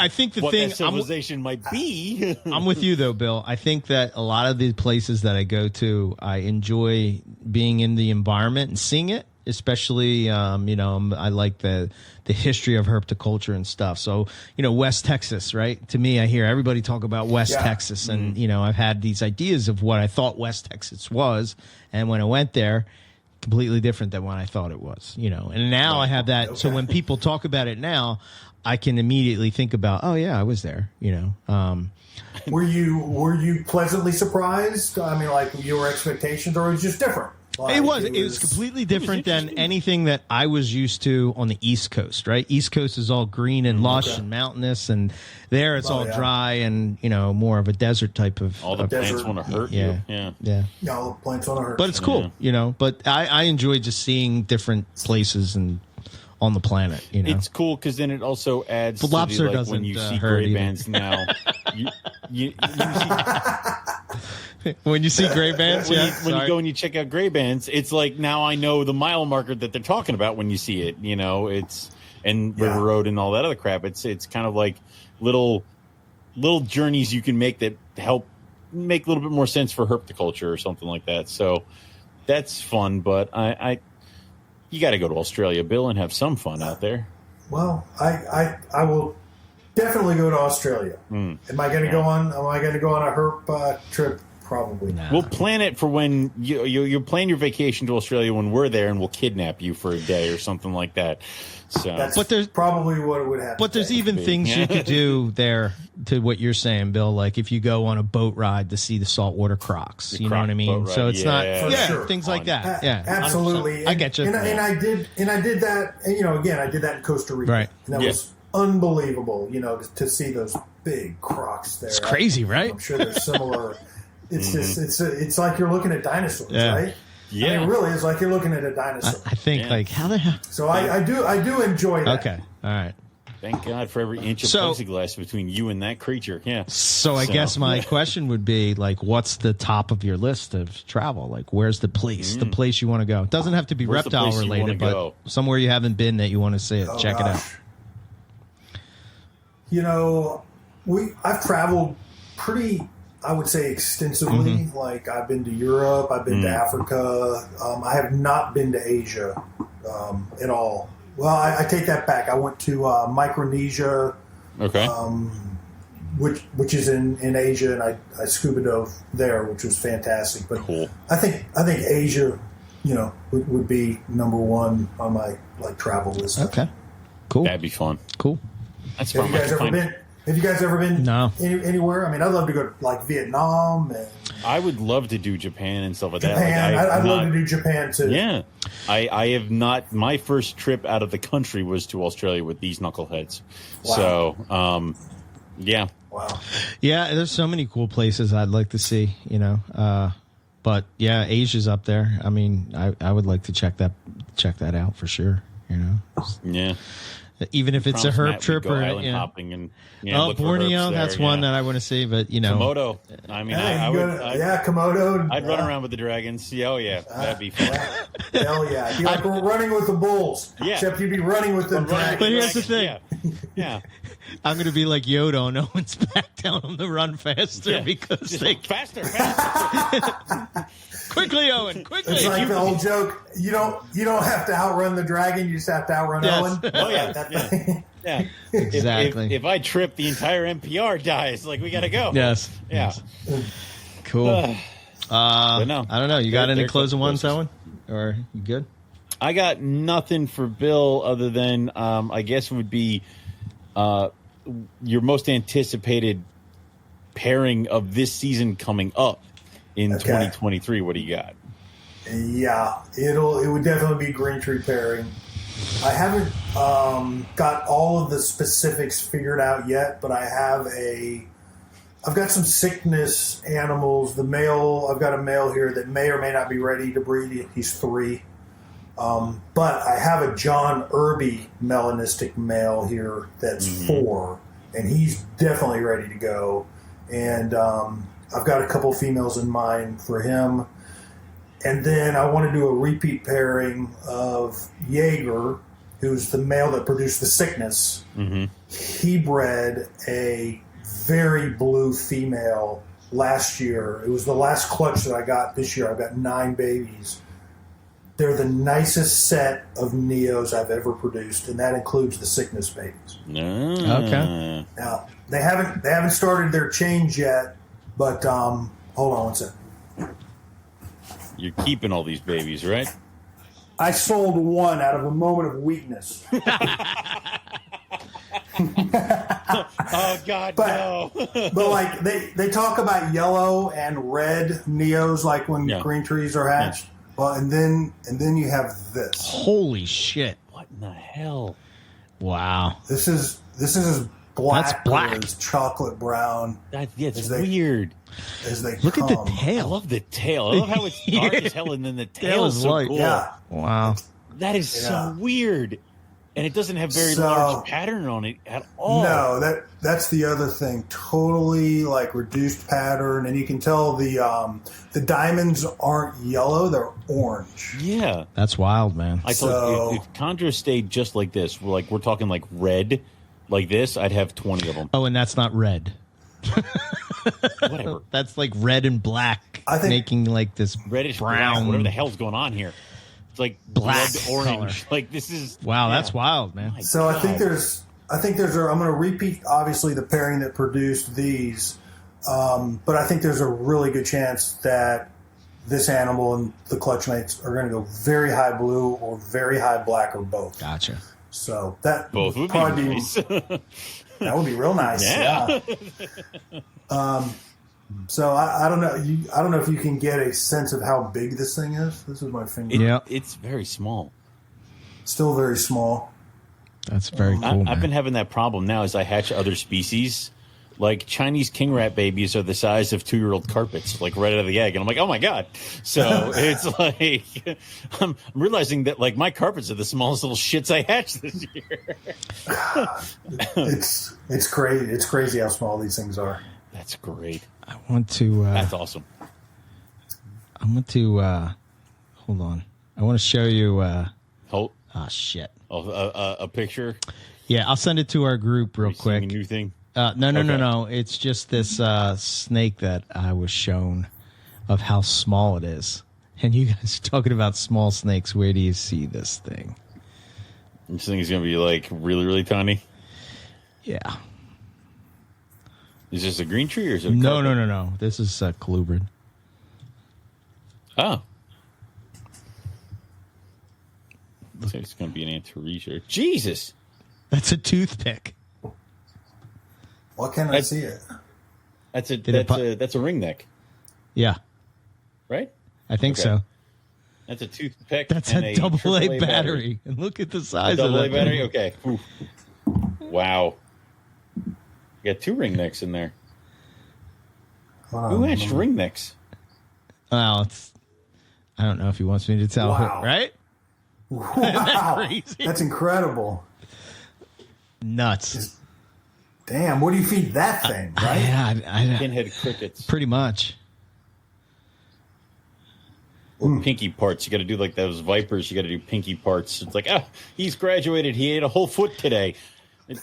think the what thing that civilization might be. I'm with you though, Bill. I think that a lot of the places that I go to, I enjoy being in the environment and seeing it. Especially, I like the history of herpetoculture and stuff. So, West Texas, right? To me, I hear everybody talk about West Texas, and I've had these ideas of what I thought West Texas was, and when I went there, completely different than what I thought it was. And now I have that. Okay. So when people talk about it now, I can immediately think about, oh yeah, I was there. Were you pleasantly surprised? I mean, like your expectations, or it was just different? Like, it was completely different than anything that I was used to on the East Coast, right? East Coast is all green and lush and mountainous, and there it's all dry and, more of a desert type of... All the plants want to hurt you. Yeah, all the plants want to hurt you. But it's cool, But I enjoy just seeing different places and on the planet, It's cool because then it also adds the lobster doesn't when you see gray bands now. you when you see gray bands, when you go and you check out gray bands, it's like now I know the mile marker that they're talking about when you see it. It's River Road and all that other crap. It's kind of like little journeys you can make that help make a little bit more sense for herpetoculture or something like that. So that's fun, but you got to go to Australia, Bill, and have some fun out there. Well, I will definitely go to Australia. Am I going to go on a herp trip? Probably not. We'll plan it for when you plan your vacation to Australia when we're there, and we'll kidnap you for a day or something like that. So, but there's probably what it would happen. But there's even things you could do there to what you're saying, Bill. Like if you go on a boat ride to see the saltwater crocs, you know what I mean. So it's not things like that. Absolutely. I get you. And I did that. Again, I did that in Costa Rica. Right. And that was unbelievable. To see those big crocs there. It's crazy, right? I'm sure they're similar. It's just it's like you're looking at dinosaurs, right? Yeah, I mean, it really is like you're looking at a dinosaur. I think like how the hell? So I do enjoy that. Okay, all right. Thank God for every inch of plexiglass between you and that creature. Yeah. So I guess my question would be like, what's the top of your list of travel? Like, where's the place you want to go? It doesn't have to be reptile related, but somewhere you haven't been that you want to see it. Check it out. I've traveled pretty, I would say, extensively. Like I've been to Europe, I've been to Africa. I have not been to Asia at all. Well, I take that back. I went to Micronesia, which is in Asia, and I scuba dove there, which was fantastic. But cool. I think Asia, would be number one on my travel list. Okay, cool. That'd be fun. Cool. Have you guys ever been? No. Anywhere? I mean, I'd love to go to Vietnam. And I would love to do Japan and stuff like that. I'd love to do Japan too. Yeah, I have not. My first trip out of the country was to Australia with these knuckleheads. Wow. So, yeah. Wow. Yeah, there's so many cool places I'd like to see. But yeah, Asia's up there. I mean, I would like to check that out for sure. Yeah. Even if it's a herb trip or island hopping and Borneo, that's one that I want to see. But Komodo. I mean, I would. Komodo. I'd run around with the dragons. That'd be fun. Hell yeah! It'd be like we're running with the bulls. Yeah. Except you'd be running with the dragons. But here's the thing. Yeah. I'm going to be like Yoda and Owen's back down on the run faster because they faster. Quickly, Owen! Quickly! It's like the old joke. You don't have to outrun the dragon. You just have to outrun Owen. Oh yeah. Yeah. Exactly. If I trip, the entire NPR dies. Like we got to go. Yes. Yeah. Cool. But no, I don't know. You got any closing ones, Owen? Or you good? I got nothing for Bill other than I guess it would be your most anticipated pairing of this season coming up in 2023. What do you got? Yeah, it would definitely be green tree pairing. I haven't got all of the specifics figured out yet, but I've got some sickness animals. I've got a male here that may or may not be ready to breed. He's 3. But I have a John Irby melanistic male here that's 4, and he's definitely ready to go. And I've got a couple females in mind for him. And then I want to do a repeat pairing of Jaeger, who's the male that produced the sickness. Mm-hmm. He bred a very blue female last year. It was the last clutch that I got this year. I got 9 babies. They're the nicest set of Neos I've ever produced, and that includes the sickness babies. Okay. Now they haven't started their change yet, but hold on one second. You're keeping all these babies, right? I sold one out of a moment of weakness. Oh God, no! But like they talk about yellow and red Neos, like when green trees are hatched. Well, and then you have this. Holy shit! What in the hell? Wow. This is as black, That's black. as chocolate brown. It's weird. As they Look come. at the I tail. love the tail. I love how it's dark as hell, and then the tail is so light. cool. Yeah. Wow. That is so weird, and it doesn't have very large pattern on it at all. No, that's the other thing. Totally like reduced pattern, and you can tell the diamonds aren't yellow; they're orange. Yeah, That's wild, man. I thought if Condra stayed just like this, we're talking like red, like this, I'd have 20 of them. Oh, and that's not red. Whatever. That's like red and black, I think- making like this Reddish brown. black, whatever the hell's going on here. It's like Black blood orange. Like this is Wow, that's wild, man. My So God. I think there's I'm going to repeat obviously the pairing that produced these, but I think there's a really good chance that this animal and the clutch mates are going to go very high blue or very high black or both. Gotcha. So that both would be probably nice. that would be real nice. Yeah. So I don't know. I don't know if you can get a sense of how big this thing is. This is my finger. Yeah. It's very small. Still very small. That's very cool. I've been having that problem now as I hatch other species. Like Chinese king rat babies are the size of 2-year-old carpets, like right out of the egg. And I'm like, oh my God. So it's like, I'm realizing that like my carpets are the smallest little shits I hatched this year. It's crazy. It's crazy how small these things are. That's great. I want to. That's awesome. I want to. Hold on. I want to show you. Oh, Shit. a picture. Yeah, I'll send it to our group real Are you seeing quick. a new thing. No. It's just this snake that I was shown of how small it is. And you guys are talking about small snakes. Where do you see this thing? This thing is going to be like really, really tiny. Yeah. Is this a green tree or is it a No. carpet? This is colubrid. Oh. Looks like it's going to be an Antaresia. Jesus. That's a toothpick. Why can't I see it? That's a Did it that's a ring neck, Yeah, right? I think Okay. so. That's a toothpick. That's and a double A AAA battery. And look at the size Double of A that battery. thing. Okay. Oof. Wow. You got 2 ring necks in there. Who hatched ring necks? Well, I don't know if he wants me to tell Wow. her, right? Wow, crazy? that's incredible. Nuts. Damn, what do you feed that thing, right? Yeah, Pinhead crickets. pretty much. Or pinky parts. You got to do like those vipers. You got to do pinky parts. It's like, he's graduated. He ate a whole foot today.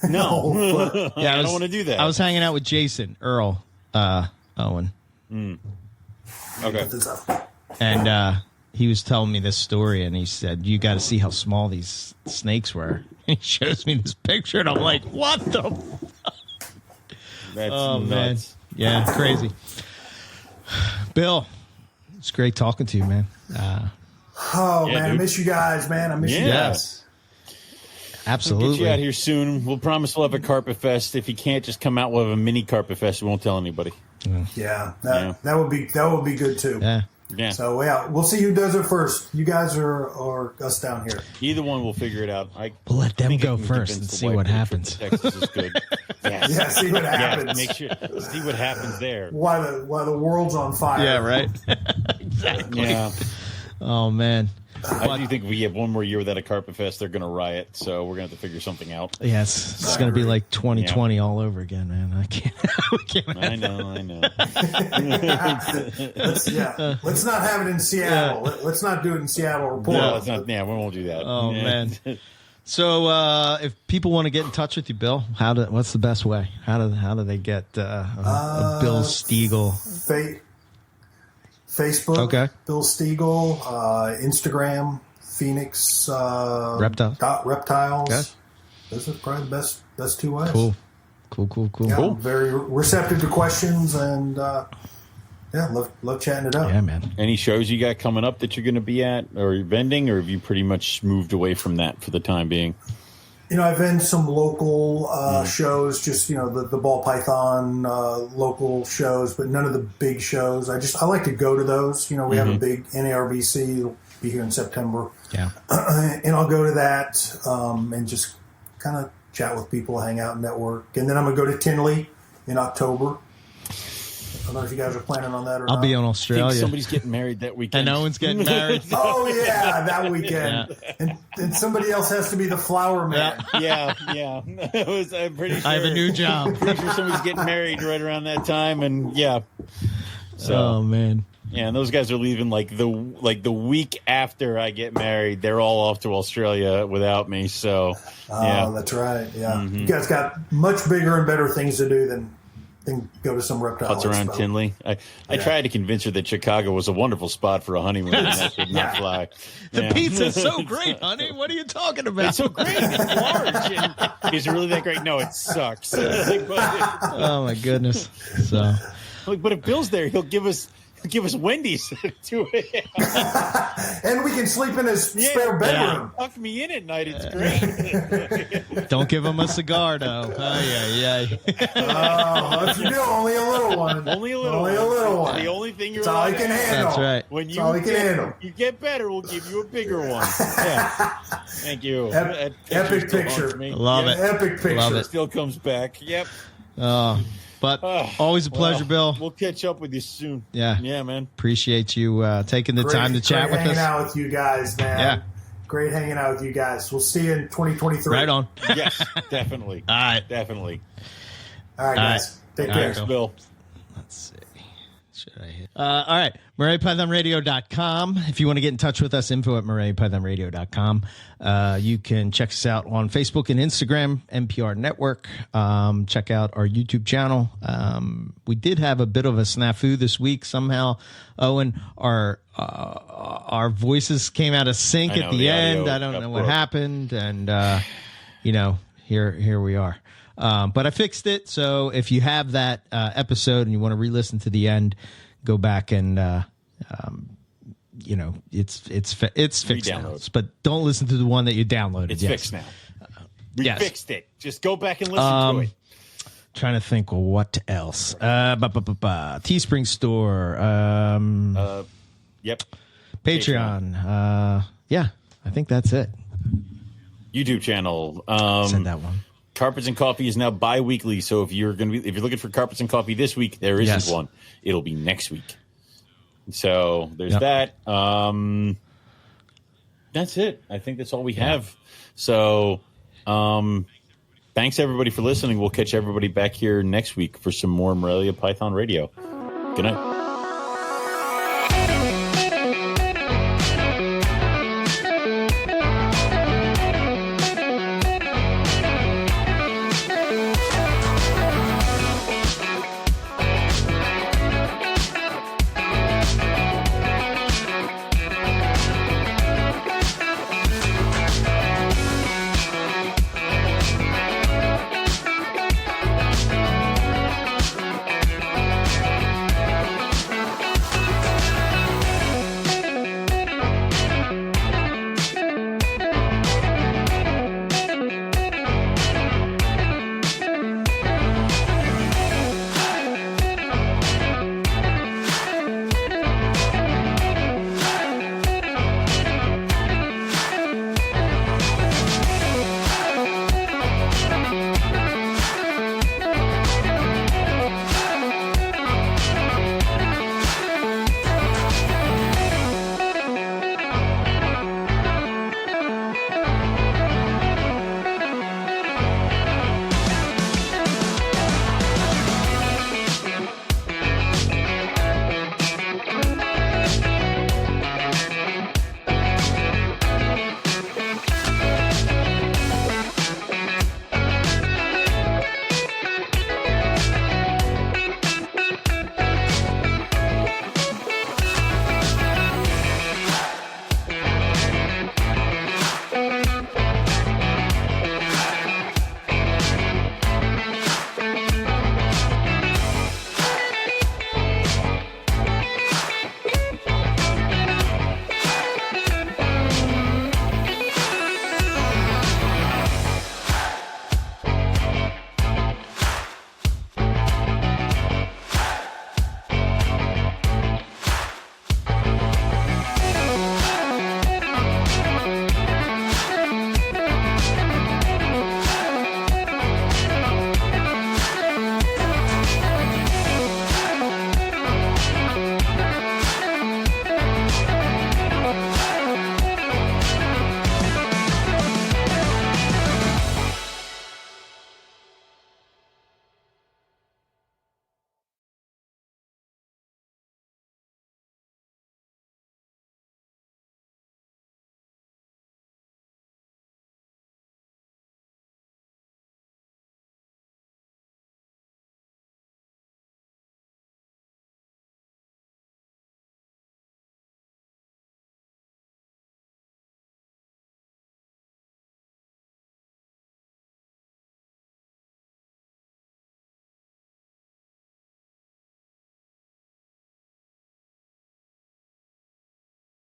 No. Yeah, I don't want to do that. I was hanging out with Jason Earl Owen, Okay. Put this up. and he was telling me this story, and he said, "You got to see how small these snakes were." And he shows me this picture, and I'm like, "What the?" That's Man, nuts. yeah, crazy. Bill, it's great talking to you, man. Oh Yeah, man, I dude. miss you guys, man. I miss you Yeah. guys. We'll Absolutely. get you out here soon. We'll promise we'll have a carpet fest. If you can't, just come out. We'll have a mini carpet fest. We won't tell anybody. Yeah, that would be good too. Yeah. Yeah. So yeah, we'll see who does it first. You guys or us down here. Either one, we'll figure it out. We'll let them think I go can first convince and the see wife what that a trip happens. to Texas is good. Yes. Yeah, see what happens. Yeah, make sure see what happens there. Why the world's on fire. Yeah, right. Exactly. Yeah. Oh man. I do think if we have one more year without a Carpet Fest, they're going to riot. So we're going to have to figure something out. Yes, it's going to be like 2020 all over again, man. I can't. I know. Let's not have it in Seattle. Let's not do it in Seattle. Report. No, let's not. Yeah, we won't do that. Oh man. So, if people want to get in touch with you, Bill, what's the best way? How do they get a Bill Stegall? Facebook, okay. Bill Stegall, Instagram, Phoenix Reptiles. Okay. Those are probably the best two ways. Cool. Yeah, Cool. Very receptive to questions and love chatting it up. Yeah, man. Any shows you got coming up that you're going to be at or vending, or have you pretty much moved away from that for the time being? I've been some local shows, just, the ball python local shows, but none of the big shows. I like to go to those. We have a big NARBC. It'll be here in September. Yeah. And I'll go to that and just kind of chat with people, hang out, network. And then I'm going to go to Tinley in October. I don't know if you guys are planning on that or not. I'll be in I Australia. think somebody's getting married that weekend. And Owen's getting married. Oh, yeah, that weekend. Yeah. And somebody else has to be the flower man. Yeah. I'm pretty sure. I have a new job. Pretty sure somebody's getting married right around that time, and yeah. So, oh, man. Yeah, and those guys are leaving like the week after I get married. They're all off to Australia without me. So, yeah. Oh, that's right. Yeah, You guys got much bigger and better things to do than go to some reptile. Putz around Tinley. I tried to convince her that Chicago was a wonderful spot for a honeymoon, and that did not fly. The pizza's so great, honey. What are you talking about? It's so great. It's large. And is it really that great? No, it sucks. Oh my goodness. So, but if Bill's there, he'll give us Wendy's at 2 a.m. And we can sleep in his spare bedroom. Tuck me in at night. It's great. Don't give him a cigar, though. Oh, yeah. Oh, if you do, only a little one. Only a little one. The only thing you're all he can handle. That's right. When you get better, we'll give you a bigger one. Yeah. Thank you. Epic picture. Love it. Epic picture. Love it. Still comes back. Yep. But always a pleasure, Bill. We'll catch up with you soon. Yeah, man. Appreciate you taking the time to chat with us. Great hanging out with you guys, man. Yeah. Great hanging out with you guys. We'll see you in 2023. Right on. Yes, definitely. All right. Definitely. All right, guys. Take care. Thanks, Bill. Let's see. Should I hit? All right. MoreliaPythonRadio.com. If you want to get in touch with us, info@MoreliaPythonRadio.com. You can check us out on Facebook and Instagram, NPR Network. Check out our YouTube channel. We did have a bit of a snafu this week. Somehow, Owen, our voices came out of sync at the end. I don't know what happened. And, here we are. But I fixed it. So if you have that episode and you want to re-listen to the end, go back and it's fixed now. But don't listen to the one that you downloaded. It's fixed now. We fixed it. Just go back and listen to it. Trying to think what else. Teespring store. Yep. Patreon. I think that's it. YouTube channel. Said that one. Carpets and Coffee is now bi-weekly, so if you're looking for Carpets and Coffee this week, there isn't one. It'll be next week. So there's that. That's it. I think that's all we have. So thanks everybody for listening. We'll catch everybody back here next week for some more Morelia Python Radio. Good night.